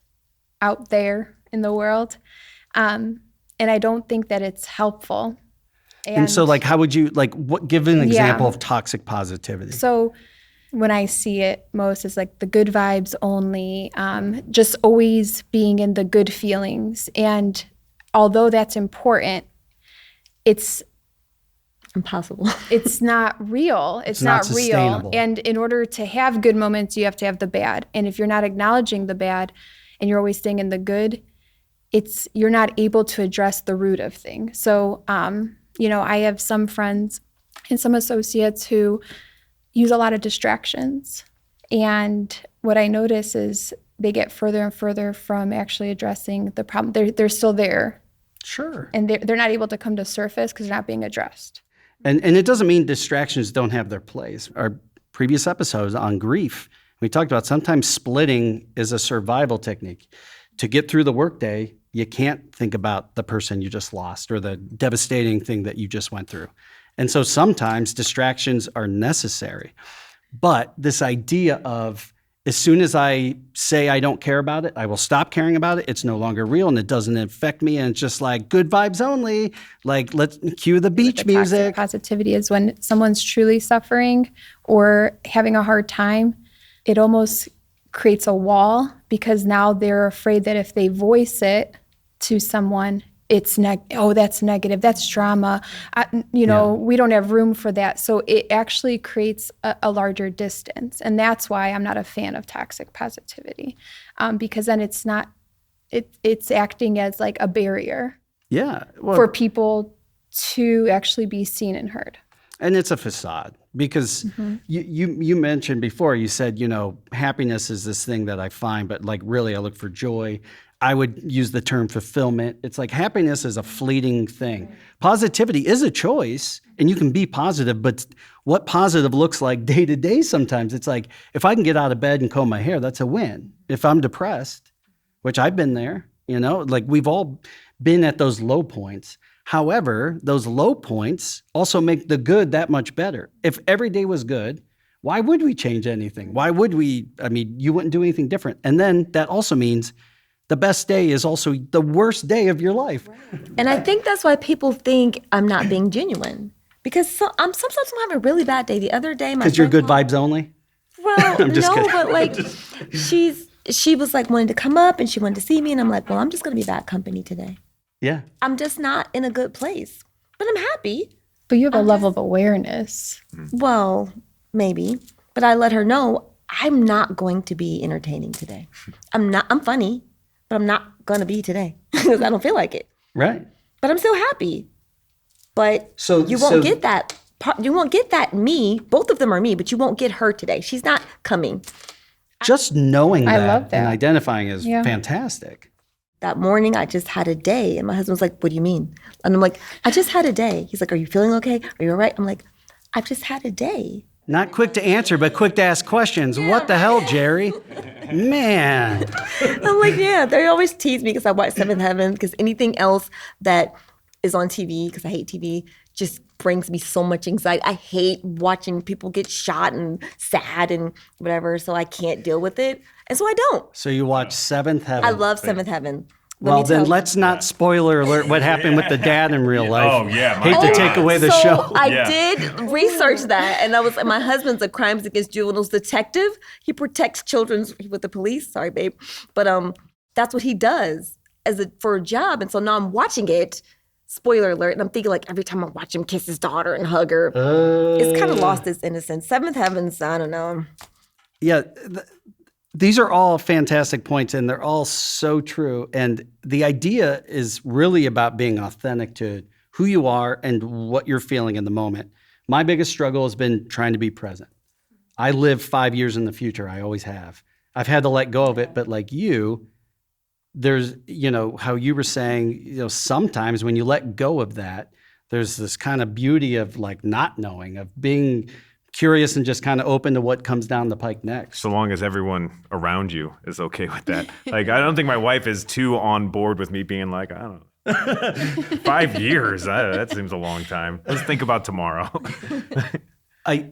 out there in the world. And And I don't think that it's helpful. And so like, how would you give an example of toxic positivity? So when I see it most is like the good vibes only, just always being in the good feelings. And although that's important, it's impossible. It's not real. It's not real. sustainable. And in order to have good moments, you have to have the bad. And if you're not acknowledging the bad and you're always staying in the good, you're not able to address the root of things. So, I have some friends and some associates who use a lot of distractions. And what I notice is they get further and further from actually addressing the problem. They're still there. Sure. And they're not able to come to surface because they're not being addressed. And it doesn't mean distractions don't have their place. Our previous episodes on grief, we talked about sometimes splitting is a survival technique. To get through the workday, you can't think about the person you just lost or the devastating thing that you just went through. And so sometimes distractions are necessary. But this idea of as soon as I say I don't care about it, I will stop caring about it. It's no longer real and it doesn't affect me. And it's just like good vibes only. Like let's cue the beach music. Toxic positivity is when someone's truly suffering or having a hard time, it almost creates a wall because now they're afraid that if they voice it to someone, it's that's negative, that's drama. We don't have room for that. So it actually creates a larger distance. And that's why I'm not a fan of toxic positivity, because then it's acting as like a barrier for people to actually be seen and heard. And it's a facade because you mentioned before, you said, happiness is this thing that I find, but like really I look for joy. I would use the term fulfillment. It's like happiness is a fleeting thing. Positivity is a choice and you can be positive, but what positive looks like day to day sometimes, it's like if I can get out of bed and comb my hair, that's a win. If I'm depressed, which I've been there, like we've all been at those low points. However, those low points also make the good that much better. If every day was good, why would we change anything? Why would we? You wouldn't do anything different. And then that also means the best day is also the worst day of your life. And I think that's why people think I'm not being genuine. Because sometimes I'm having a really bad day. The other day, my Because you're good friend vibes only? Well, I'm just kidding. But like she was like wanting to come up and she wanted to see me. And I'm like, well, I'm just going to be bad company today. Yeah. I'm just not in a good place. But I'm happy. But you have a level of awareness. Well, maybe. But I let her know I'm not going to be entertaining today. I'm funny. But I'm not going to be today because I don't feel like it. Right. But I'm still happy. But you won't get that. You won't get that me. Both of them are me, but you won't get her today. She's not coming. Just knowing I love that. and identifying is fantastic. That morning, I just had a day. And my husband's like, what do you mean? And I'm like, I just had a day. He's like, are you feeling okay? Are you all right? I'm like, I've just had a day. Not quick to answer, but quick to ask questions. Yeah. What the hell, Jerry? Man. I'm like, yeah. They always tease me because I watch Seventh Heaven, because anything else that is on TV, because I hate TV, just brings me so much anxiety. I hate watching people get shot and sad and whatever, so I can't deal with it. And so I don't. So you watch Seventh Heaven. I love Seventh Heaven. Well, then let's not spoiler alert what happened with the dad in real life. Oh, yeah. Hate to take away the show. I did research that, and my husband's a crimes against juveniles detective. He protects children with the police. Sorry, babe. But that's what he does for a job. And so now I'm watching it, spoiler alert, and I'm thinking like every time I watch him kiss his daughter and hug her, it's kind of lost its innocence. Seventh Heaven's, I don't know. Yeah. These are all fantastic points, and they're all so true. And the idea is really about being authentic to who you are and what you're feeling in the moment. My biggest struggle has been trying to be present. I live 5 years in the future. I always have. I've had to let go of it, but like you, there's, how you were saying, sometimes when you let go of that, there's this kind of beauty of like not knowing, of being curious and just kind of open to what comes down the pike next. So long as everyone around you is okay with that. Like, I don't think my wife is too on board with me being like, I don't know, 5 years, that seems a long time. Let's think about tomorrow.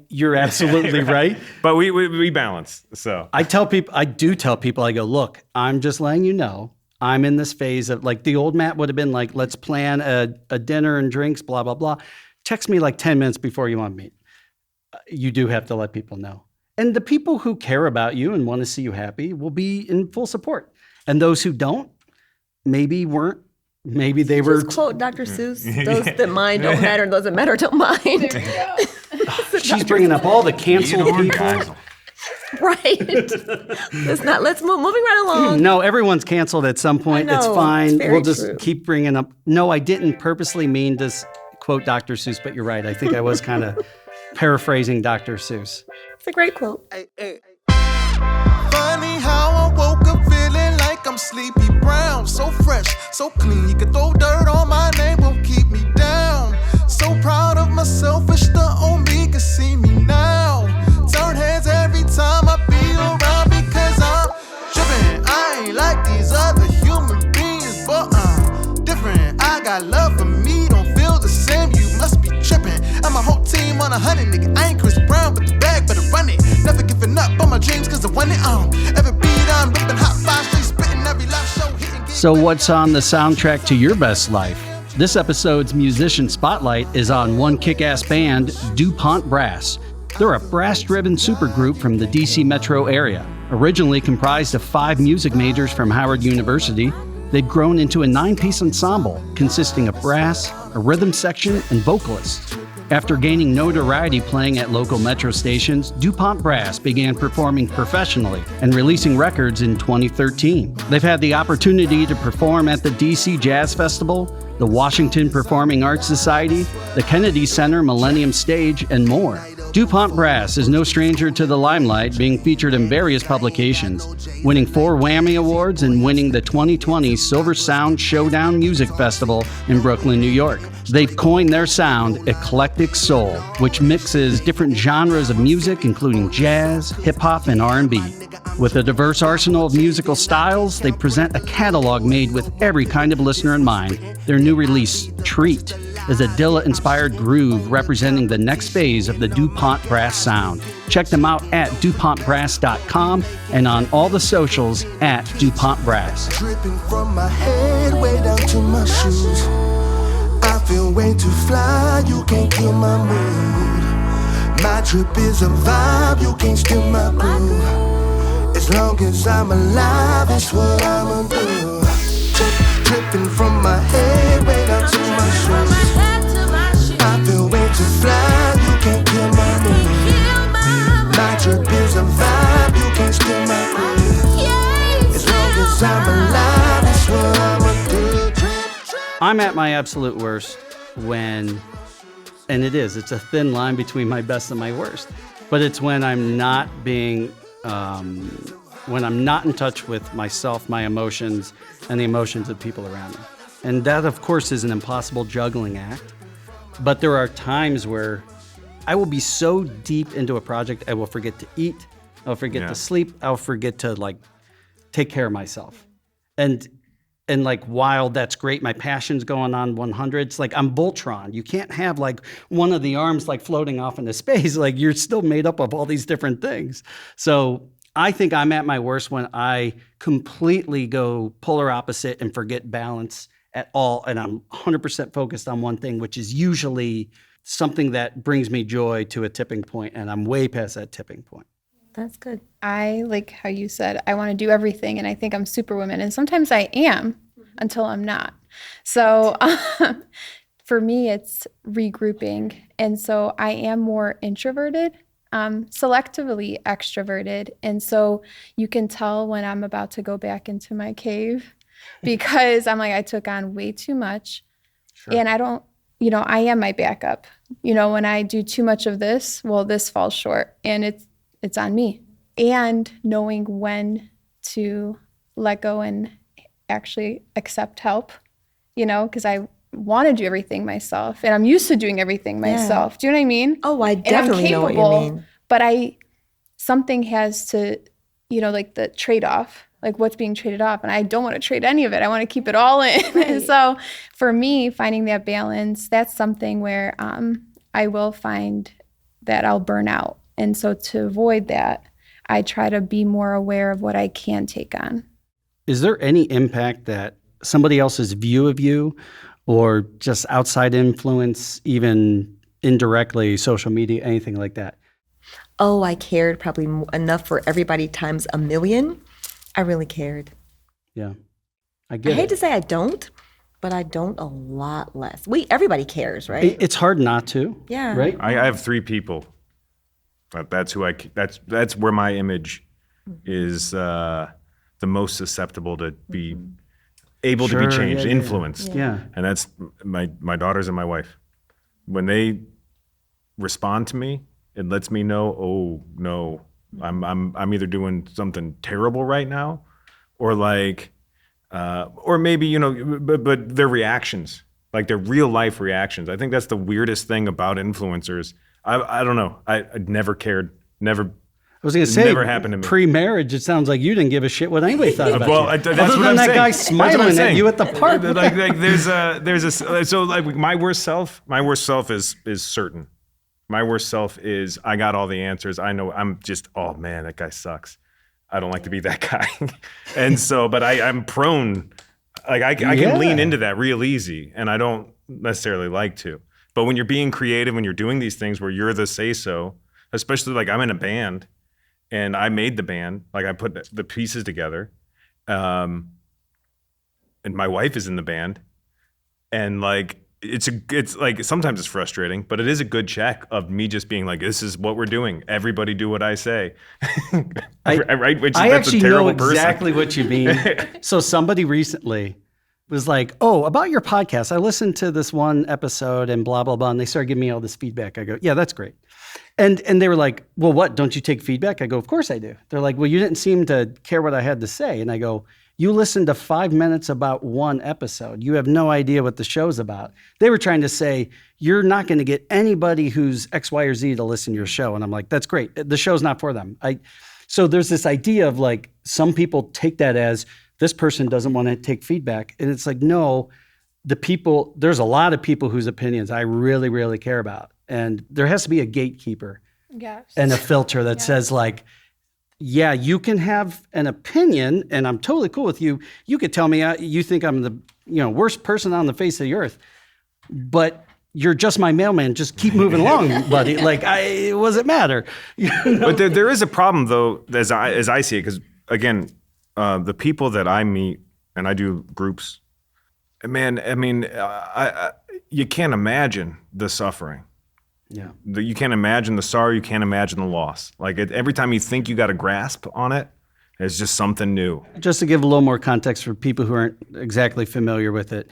You're absolutely right. But we balance, so. I do tell people, I go, look, I'm just letting you know, I'm in this phase of like the old Matt would have been like, let's plan a dinner and drinks, blah, blah, blah. Text me like 10 minutes before you want to meet. You do have to let people know. And the people who care about you and want to see you happy will be in full support. And those who don't, maybe weren't. Maybe they were. Just quote Dr. Seuss. Those that mind don't matter, those that matter don't mind. She's bringing up all the canceled people. Right. Let's moving right along. No, everyone's canceled at some point. It's fine. It's we'll just true. keep bringing up. No, I didn't purposely mean to quote Dr. Seuss, but you're right. I think I was kind of paraphrasing Dr. Seuss. It's a great quote. Funny how I woke up feeling like I'm Sleepy Brown. So fresh, so clean. You can throw dirt on my name, won't keep me down. So proud of myself, wish the old me could see me now. Turn heads every time I be around because I'm tripping. I ain't like these other human beings, but I'm different. I got love for me, don't feel the same. You must be tripping. And my whole team on 100, nigga. I ain't Chris Brown, but the bag better run it. Never giving up on my dreams cause I won it. Every beat I'm ripping hot five, straight spitting every live show. So what's on the soundtrack to your best life? This episode's musician spotlight is on one kick-ass band, DuPont Brass. They're a brass-driven supergroup from the DC metro area. Originally comprised of 5 music majors from Howard University, they've grown into a 9-piece ensemble consisting of brass, a rhythm section, and vocalists. After gaining notoriety playing at local metro stations, DuPont Brass began performing professionally and releasing records in 2013. They've had the opportunity to perform at the DC Jazz Festival, the Washington Performing Arts Society, the Kennedy Center Millennium Stage, and more. DuPont Brass is no stranger to the limelight, being featured in various publications, winning 4 Whammy Awards and winning the 2020 Silver Sound Showdown Music Festival in Brooklyn, New York. They've coined their sound eclectic soul, which mixes different genres of music, including jazz, hip-hop, and R&B. With a diverse arsenal of musical styles, they present a catalog made with every kind of listener in mind. Their new release, Treat, is a Dilla-inspired groove representing the next phase of the DuPont Brass sound. Check them out at DuPontBrass.com and on all the socials at DuPont Brass. Dripping from my head way down to my shoes. I feel way too fly, you can't kill my mood. My trip is a vibe, you can't steal my groove. As long as I'm alive, that's what I'ma do. Dripping from my head way down to my shoes. I feel way too fly, you can't kill my mood. My trip is a vibe, you can't steal my groove. As long as I'm alive, that's what I'ma do. I'm at my absolute worst when, and it's a thin line between my best and my worst, but it's when I'm not being, when I'm not in touch with myself, my emotions, and the emotions of people around me. And that, of course, is an impossible juggling act. But there are times where I will be so deep into a project, I will forget to eat, I'll forget to sleep, I'll forget to like take care of myself. And like, while that's great, my passion's going on 100. It's like I'm Voltron. You can't have like one of the arms like floating off into space. Like you're still made up of all these different things. So I think I'm at my worst when I completely go polar opposite and forget balance at all. And I'm 100% focused on one thing, which is usually something that brings me joy to a tipping point. And I'm way past that tipping point. That's good. I like how you said, I want to do everything, and I think I'm superwoman. And sometimes I am until I'm not. So for me, it's regrouping. And so I am more introverted, selectively extroverted. And so you can tell when I'm about to go back into my cave because I'm like, I took on way too much. Sure. And I don't, I am my backup. When I do too much of this, well, this falls short, and it's on me. And knowing when to let go and actually accept help, because I want to do everything myself, and I'm used to doing everything myself. Yeah. Do you know what I mean? Oh, I definitely know what you mean. But something has to, like the trade-off, like what's being traded off, and I don't want to trade any of it. I want to keep it all in. Right. And so for me, finding that balance, that's something where I will find that I'll burn out. And so to avoid that, I try to be more aware of what I can take on. is there any impact that somebody else's view of you or just outside influence, even indirectly, social media, anything like that? Oh, I cared probably enough for everybody times a million. I really cared. Yeah. I I get hate it. to say I don't, but I don't a lot less. Everybody cares, right? It's hard not to. Yeah. Right? I have 3 people. But that's who that's where my image is the most susceptible to be able to be Sure, changed, yeah. influenced. Yeah. And that's my daughters and my wife. When they respond to me, it lets me know, oh no, I'm either doing something terrible right now, or like, or maybe, you know, but their reactions, like their real life reactions. I think that's the weirdest thing about influencers. I don't know. I never cared. Never. I was going to say, never happened to me. Pre-marriage, it sounds like you didn't give a shit what anybody thought about Well, you. that's Other what than I'm that saying. guy That's what I'm smiling at saying. you at the park. like there's a so like my worst self is certain. My worst self is I got all the answers. I know I'm just, oh man, that guy sucks. I don't like to be that guy. And so, but I'm prone, like I can lean into that real easy, and I don't necessarily like to. But when you're being creative, when you're doing these things where you're the say-so, especially like I'm in a band and I made the band, like I put the pieces together, and my wife is in the band, and like it's like sometimes it's frustrating, but it is a good check of me just being like, this is what we're doing. Everybody do what I say. Right? I That's actually a terrible know exactly what you mean. So somebody recently was like, oh, about your podcast, I listened to this one episode and blah, blah, blah. And they started giving me all this feedback. I go, yeah, that's great. And they were like, well, what, don't you take feedback? I go, of course I do. They're like, well, you didn't seem to care what I had to say. And I go, you listened to 5 minutes about one episode. You have no idea what the show's about. They were trying to say, you're not going to get anybody who's X, Y, or Z to listen to your show. And I'm like, that's great. The show's not for them. So there's this idea of like, some people take that as this person doesn't want to take feedback. And it's like, no, there's a lot of people whose opinions I really, really care about. And there has to be a gatekeeper and a filter that says like, yeah, you can have an opinion and I'm totally cool with you. You could tell me you think I'm the worst person on the face of the earth, but you're just my mailman. Just keep moving along, buddy. Like, what does it matter? But there is a problem though, as I see it, because again, the people that I meet, and I do groups, man, I mean, you can't imagine the suffering. Yeah. You can't imagine the sorrow. You can't imagine the loss. Like every time you think you got a grasp on it, it's just something new. Just to give a little more context for people who aren't exactly familiar with it,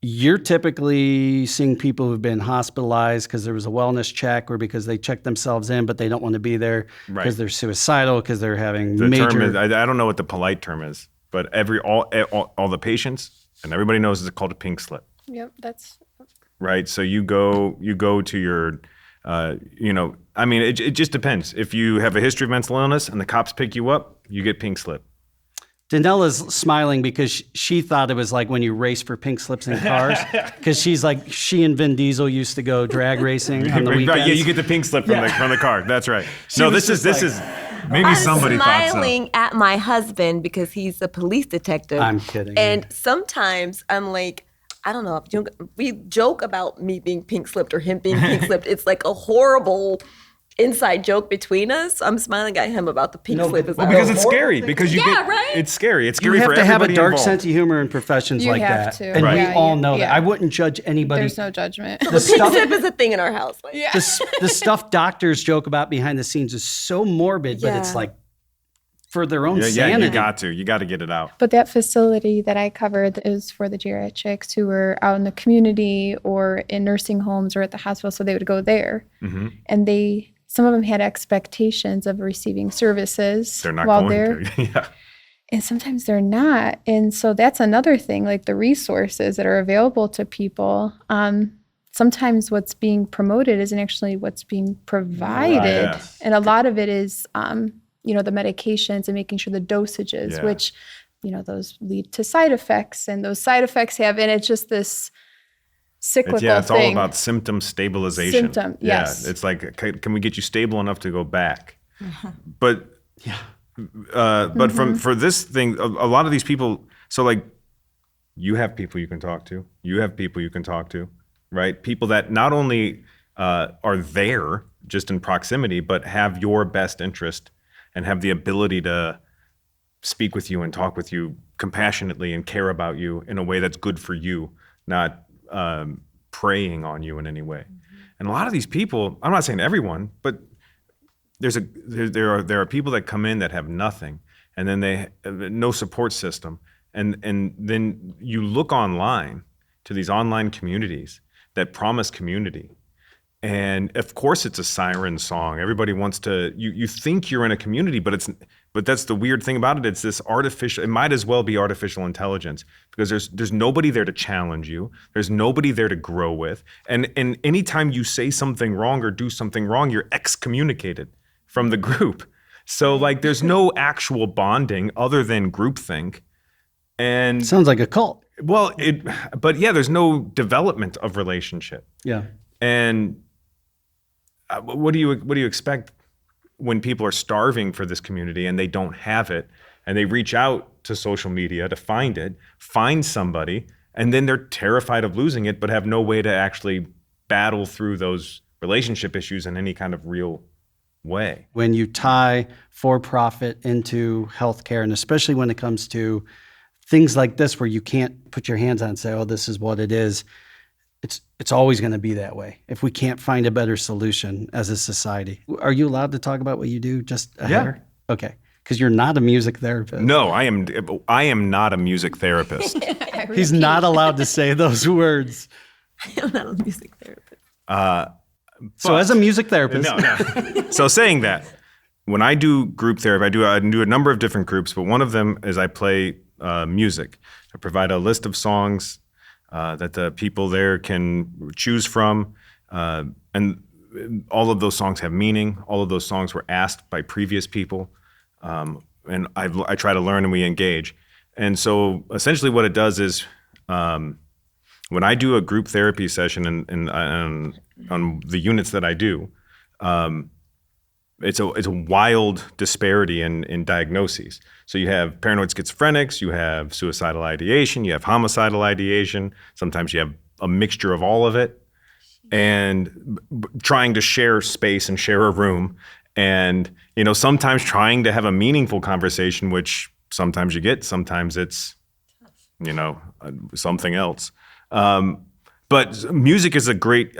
you're typically seeing people who've been hospitalized because there was a wellness check or because they checked themselves in, but they don't want to be there because they're suicidal, because they're having The major... term is, I don't know what the polite term is, but all the patients, and everybody knows it's called a pink slip. Yep, that's... Right. So you go to your, I mean, it just depends. If you have a history of mental illness and the cops pick you up, you get pink slip. Daniela's smiling because she thought it was like when you race for pink slips in cars, because she's like, she and Vin Diesel used to go drag racing on the weekends. Right, yeah, you get the pink slip from the car. That's right. No, this is maybe somebody thought so. I'm smiling at my husband because he's a police detective. I'm kidding. And sometimes I'm like, I don't know. We joke about me being pink slipped or him being pink slipped. It's like a horrible inside joke between us. I'm smiling at him about the pink slip. Well, because it's scary. Because right? It's scary. It's You scary have for to have a everybody dark involved. sense of humor in professions You like have that. to. And we Yeah, all know that. yeah. I wouldn't judge anybody. There's no judgment. The Pink stuff, slip is a thing in our house. Like, the stuff doctors joke about behind the scenes is so morbid, but it's Yeah. like for their own Yeah, sanity. you got to get it out. But that facility that I covered is for the geriatrics who were out in the community or in nursing homes or at the hospital, so they would go there. Mm-hmm. And some of them had expectations of receiving services They're not while going they're, to. Yeah. and sometimes they're not. And so that's another thing, like the resources that are available to people. Sometimes what's being promoted isn't actually what's being provided. Yes. And a lot of it is, the medications and making sure the dosages, Yeah. which, those lead to side effects, and those side effects and it's just this cyclical It's thing. all about symptom stabilization. Symptom, yes. Yeah, it's like, can we get you stable enough to go back? But But for this thing, a lot of these people, so like you have people you can talk to, you have people you can talk to, right? People that not only are there just in proximity, but have your best interest and have the ability to speak with you and talk with you compassionately and care about you in a way that's good for you, not preying on you in any way. And a lot of these people, I'm not saying everyone, but there are people that come in that have nothing, and then they no support system, and then you look online to these online communities that promise community. And of course it's a siren song. Everybody wants to, you think you're in a community, but that's the weird thing about it. It's this artificial, it might as well be artificial intelligence, because there's nobody there to challenge you. There's nobody there to grow with. And anytime you say something wrong or do something wrong, you're excommunicated from the group. So like there's no actual bonding other than groupthink. And Sounds like a cult. well, but yeah, there's no development of relationship. Yeah. And what do you expect when people are starving for this community and they don't have it, and they reach out to social media to find somebody, and then they're terrified of losing it, but have no way to actually battle through those relationship issues in any kind of real way. When you tie for-profit into healthcare, and especially when it comes to things like this where you can't put your hands on and say, oh, this is what it is, it's always going to be that way if we can't find a better solution as a society. Are you allowed to talk about what you do just a hair? Okay. Because you're not a music therapist. No, I am not a music therapist. He's not allowed to say those words. I'm not a music therapist. So as a music therapist. No. So saying that, when I do group therapy, I do a number of different groups, but one of them is I play music. I provide a list of songs that the people there can choose from. And all of those songs have meaning. All of those songs were asked by previous people. And I try to learn and we engage. And so essentially what it does is when I do a group therapy session on the units that I do, it's a wild disparity in diagnoses. So you have paranoid schizophrenics, you have suicidal ideation, you have homicidal ideation. Sometimes you have a mixture of all of it, and trying to share space and share a room, and sometimes trying to have a meaningful conversation, which sometimes you get, sometimes it's something else. But music is a great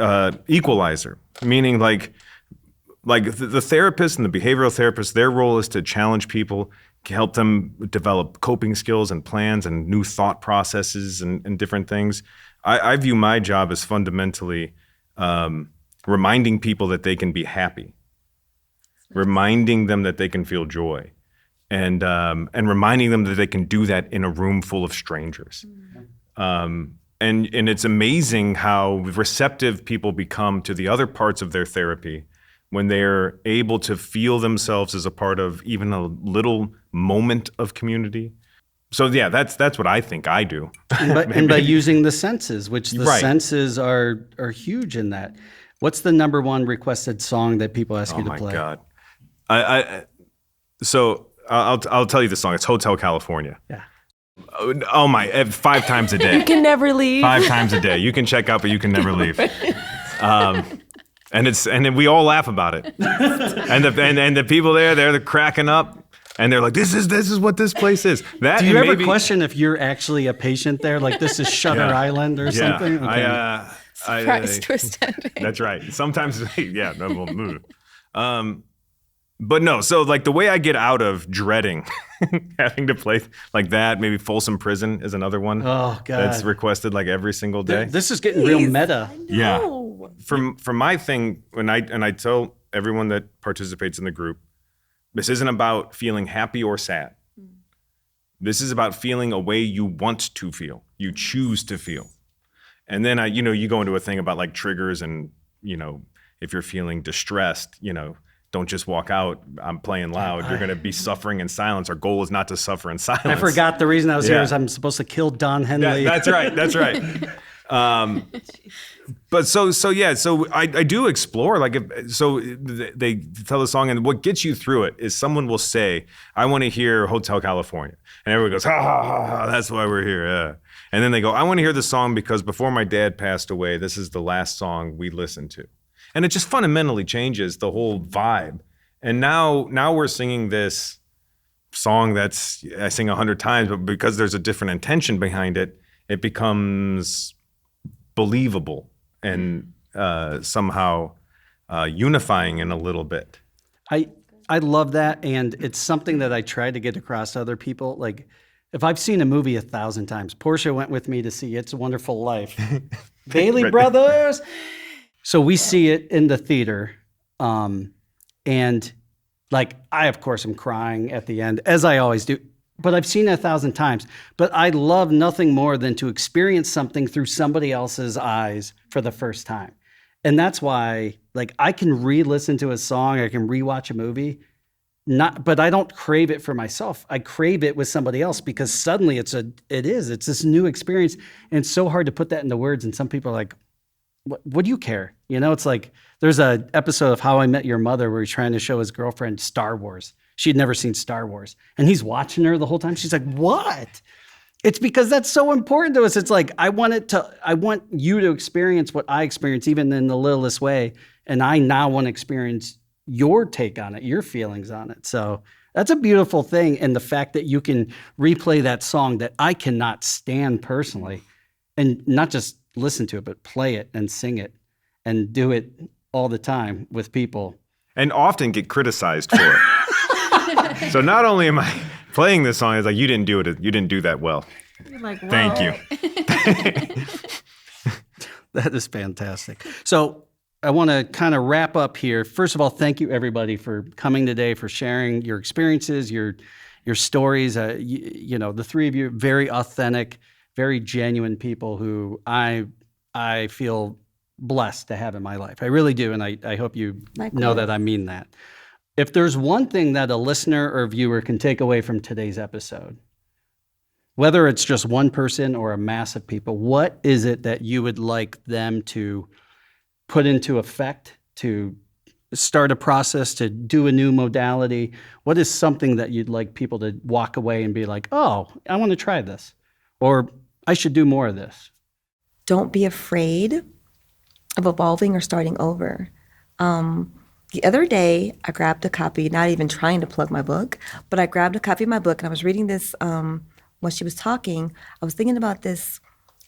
equalizer, meaning like the therapist and the behavioral therapist, their role is to challenge people, help them develop coping skills and plans and new thought processes and different things. I view my job as fundamentally reminding people that they can be happy, reminding them that they can feel joy, and reminding them that they can do that in a room full of strangers. And it's amazing how receptive people become to the other parts of their therapy when they're able to feel themselves as a part of even a little moment of community. So yeah, that's what I think I do. And by using the senses, which the senses are huge in that. What's the number one requested song that people ask you to play? Oh my God. So I'll tell you the song. It's Hotel California. Yeah. Oh my, 5 times a day. You can never leave. 5 times a day. You can check out, but you can never leave. And then we all laugh about it. And the people there, they're cracking up, and they're like, this is what this place is. Do you ever question if you're actually a patient there? Like this is Shutter Island or something? Okay. Surprise twist ending. That's right. Sometimes, yeah, no, we'll move. But no, so like the way I get out of dreading having to play like that, maybe Folsom Prison is another one. Oh God, that's requested like every single day. This is getting real meta. Yeah. For my thing, when I tell everyone that participates in the group, this isn't about feeling happy or sad. This is about feeling a way you want to feel, you choose to feel. And then you go into a thing about like triggers and if you're feeling distressed, don't just walk out, I'm playing loud. You're going to be suffering in silence. Our goal is not to suffer in silence. I forgot the reason I was here is I'm supposed to kill Don Henley. That's right. But so I do explore, like, they tell the song, and what gets you through it is someone will say, I want to hear Hotel California. And everyone goes, ha, ha, ha, ha, that's why we're here. Yeah. And then they go, I want to hear the song because before my dad passed away, this is the last song we listened to. And it just fundamentally changes the whole vibe. And now we're singing this song that's, I sing 100 times, but because there's a different intention behind it, it becomes believable and somehow unifying in a little bit. I love that, and it's something that I try to get across to other people. Like, if I've seen a movie 1,000 times, Portia went with me to see It's a Wonderful Life. Bailey Brothers! So we see it in the theater, and like, I, of course, am crying at the end, as I always do. But I've seen it 1,000 times. But I love nothing more than to experience something through somebody else's eyes for the first time. And that's why, like, I can re-listen to a song, I can rewatch a movie, but I don't crave it for myself. I crave it with somebody else because suddenly it's this new experience. And it's so hard to put that into words. And some people are like, what do you care? You know, it's like, there's an episode of How I Met Your Mother where he's trying to show his girlfriend Star Wars. She'd never seen Star Wars. And he's watching her the whole time. She's like, what? It's because that's so important to us. It's like, I want you to experience what I experience, even in the littlest way. And I now want to experience your take on it, your feelings on it. So that's a beautiful thing. And the fact that you can replay that song that I cannot stand personally, and not just listen to it, but play it and sing it and do it all the time with people. And often get criticized for it. So not only am I playing this song, it's like, you didn't do it. You didn't do that well. You're like, whoa. Thank you. That is fantastic. So I want to kind of wrap up here. First of all, thank you everybody for coming today, for sharing your experiences, your stories. You know, the three of you, very authentic, very genuine people who I feel blessed to have in my life. I really do, and I hope you know that I mean that. If there's one thing that a listener or viewer can take away from today's episode, whether it's just one person or a mass of people, what is it that you would like them to put into effect, to start a process, to do a new modality? What is something that you'd like people to walk away and be like, oh, I want to try this, or I should do more of this? Don't be afraid of evolving or starting over. The other day, I grabbed a copy, not even trying to plug my book, but I grabbed a copy of my book and I was reading this when she was talking. I was thinking about this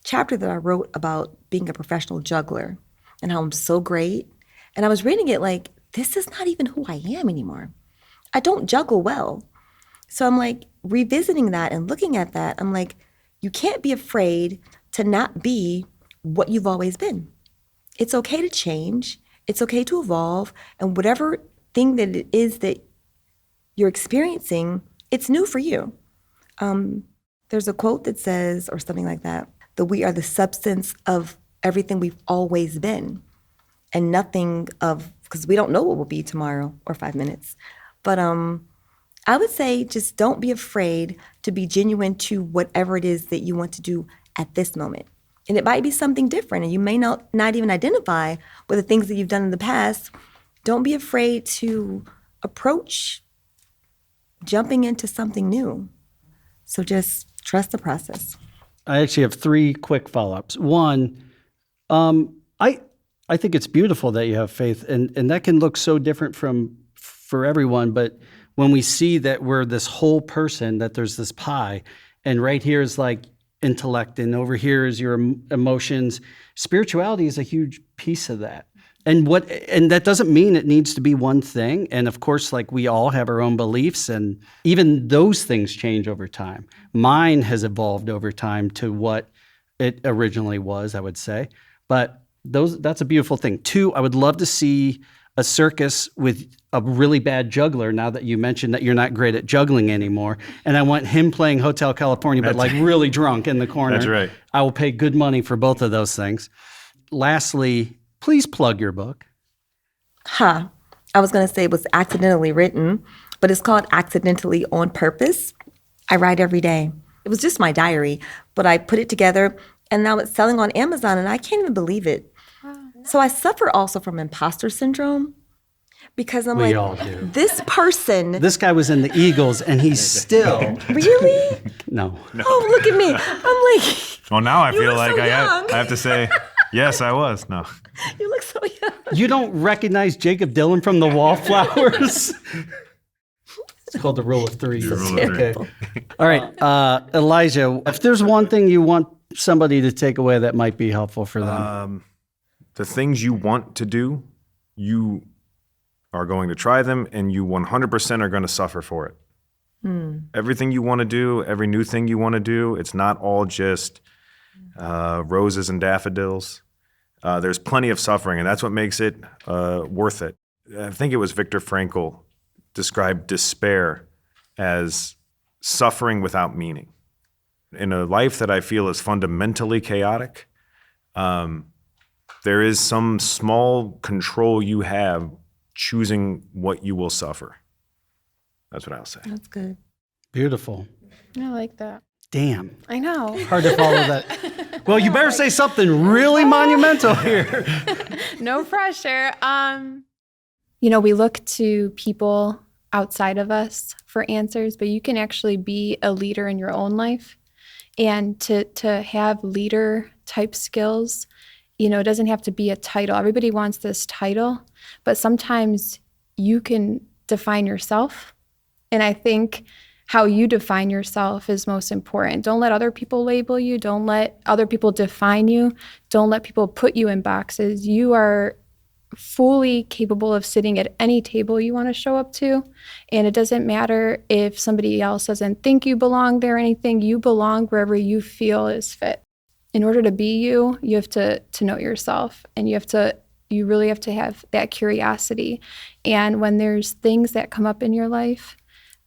chapter that I wrote about being a professional juggler and how I'm so great. And I was reading it like, this is not even who I am anymore. I don't juggle well. So I'm like revisiting that and looking at that. I'm like, you can't be afraid to not be what you've always been. It's okay to change. It's okay to evolve. And whatever thing that it is that you're experiencing, it's new for you. There's a quote that says, or something like that we are the substance of everything we've always been, and nothing of, because we don't know what will be tomorrow or 5 minutes. But I would say just don't be afraid to be genuine to whatever it is that you want to do at this moment. And it might be something different, and you may not even identify with the things that you've done in the past. Don't be afraid to approach jumping into something new. So just trust the process. I actually have 3 quick follow-ups. One, I think it's beautiful that you have faith, and that can look so different for everyone. But when we see that we're this whole person, that there's this pie, and right here is like intellect, and over here is your emotions. Spirituality is a huge piece of that. And that doesn't mean it needs to be one thing. And of course, like, we all have our own beliefs, and even those things change over time. Mine has evolved over time to what it originally was, I would say. But that's a beautiful thing. 2, I would love to see a circus with a really bad juggler, now that you mentioned that you're not great at juggling anymore. And I want him playing Hotel California, but like really drunk in the corner. That's right. I will pay good money for both of those things. Lastly, please plug your book. I was going to say it was accidentally written, but it's called Accidentally on Purpose. I write every day. It was just my diary, but I put it together and now it's selling on Amazon, and I can't even believe it. So I suffer also from imposter syndrome because I'm We all do. this person. This guy was in the Eagles, and he's still... Really? No. Oh, look at me. I'm like, Well, now I feel look like so I young. have to say, yes, I was. No. you look so young. You don't recognize Jacob Dylan from the Wallflowers? It's called the rule of three. The rule of three. Okay. All right, Elijah, if there's one thing you want somebody to take away that might be helpful for them. The things you want to do, you are going to try them, and you 100% are going to suffer for it. Everything you want to do, every new thing you want to do, it's not all just roses and daffodils. There's plenty of suffering, and that's what makes it worth it. I think it was Viktor Frankl described despair as suffering without meaning. In a life that I feel is fundamentally chaotic, there is some small control you have choosing what you will suffer. That's what I'll say. That's good. Beautiful. I like that. Damn. I know. Hard to follow that. Well, you better say something really monumental here. No pressure. You know, we look to people outside of us for answers, but you can actually be a leader in your own life. And to have leader type skills, you know, it doesn't have to be a title. Everybody wants this title, but sometimes you can define yourself. And I think how you define yourself is most important. Don't let other people label you. Don't let other people define you. Don't let people put you in boxes. You are fully capable of sitting at any table you want to show up to. And it doesn't matter if somebody else doesn't think you belong there or anything. You belong wherever you feel is fit. In order to be you, you have to know yourself, and you really have to have that curiosity. And when there's things that come up in your life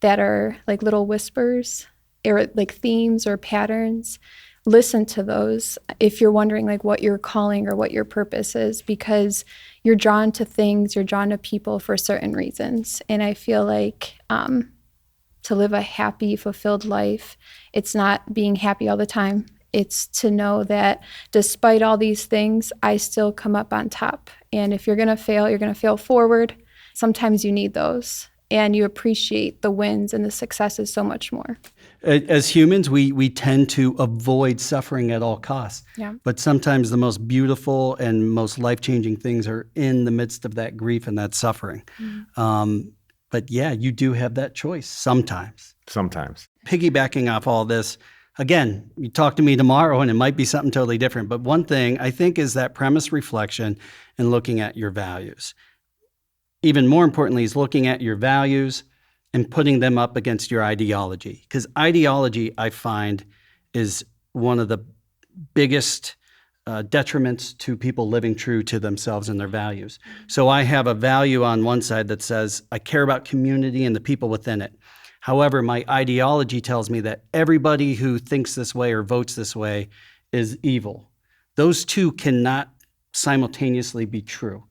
that are like little whispers or like themes or patterns, listen to those if you're wondering like what your calling or what your purpose is, because you're drawn to things, you're drawn to people for certain reasons. And I feel like to live a happy, fulfilled life, it's not being happy all the time. It's to know that despite all these things, I still come up on top. And if you're going to fail, you're going to fail forward. Sometimes you need those, and you appreciate the wins and the successes so much more. As humans, we tend to avoid suffering at all costs. Yeah. But sometimes the most beautiful and most life-changing things are in the midst of that grief and that suffering. But yeah, you do have that choice sometimes. Sometimes. Piggybacking off all this, again, you talk to me tomorrow and it might be something totally different. But one thing I think is that premise reflection and looking at your values. Even more importantly is looking at your values and putting them up against your ideology. Because ideology, I find, is one of the biggest detriments to people living true to themselves and their values. So I have a value on one side that says I care about community and the people within it. However, my ideology tells me that everybody who thinks this way or votes this way is evil. Those two cannot simultaneously be true.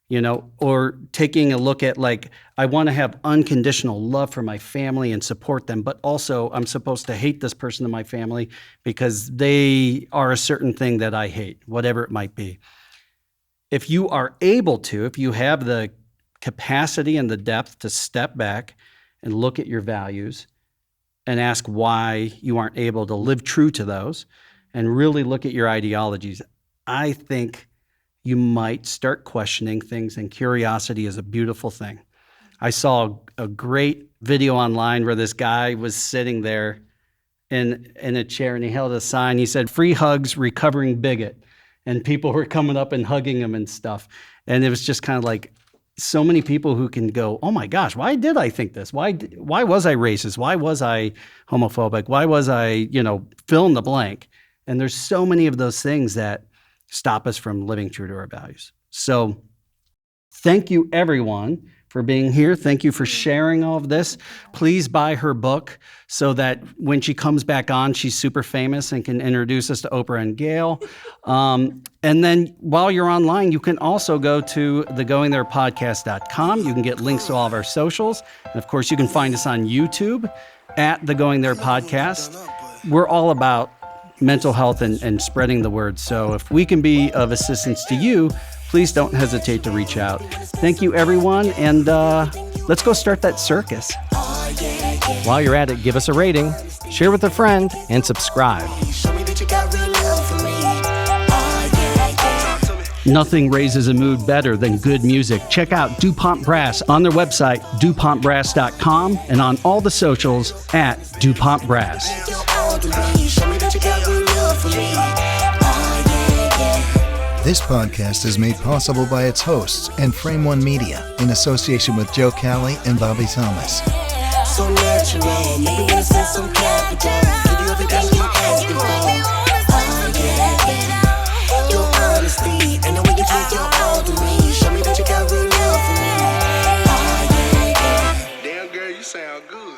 You know, or taking a look at like, I want to have unconditional love for my family and support them, but also I'm supposed to hate this person in my family because they are a certain thing that I hate, whatever it might be. If you are able to, if you have the capacity and the depth to step back and look at your values and ask why you aren't able to live true to those and really look at your ideologies, I think you might start questioning things, and curiosity is a beautiful thing. I saw a great video online where this guy was sitting there in a chair and he held a sign. He said, "Free hugs, recovering bigot." And people were coming up and hugging him and stuff. And it was just kind of like so many people who can go, oh my gosh, why did I think this? Why was I racist? Why was I homophobic? Why was I, fill in the blank? And there's so many of those things that stop us from living true to our values. So thank you, everyone, for being here. Thank you for sharing all of this. Please buy her book so that when she comes back on, she's super famous and can introduce us to Oprah and Gail. And then while you're online, you can also go to thegoingtherepodcast.com. You can get links to all of our socials. And of course, you can find us on YouTube at The Going There Podcast. We're all about mental health and spreading the word. So if we can be of assistance to you, please don't hesitate to reach out. Thank you, everyone, and let's go start that circus. While you're at it, give us a rating, share with a friend, and subscribe. Nothing raises a mood better than good music. Check out DuPont Brass on their website, DuPontBrass.com, and on all the socials at DuPont Brass. This podcast is made possible by its hosts and Frame One Media in association with Joe Cali and Bobby Thomas. So natural, make me wanna spend some capital, give you everything you asking for. Oh yeah, your honesty, and the way you take your all to me, show me that you got real love for me. Oh yeah, damn girl, you sound good.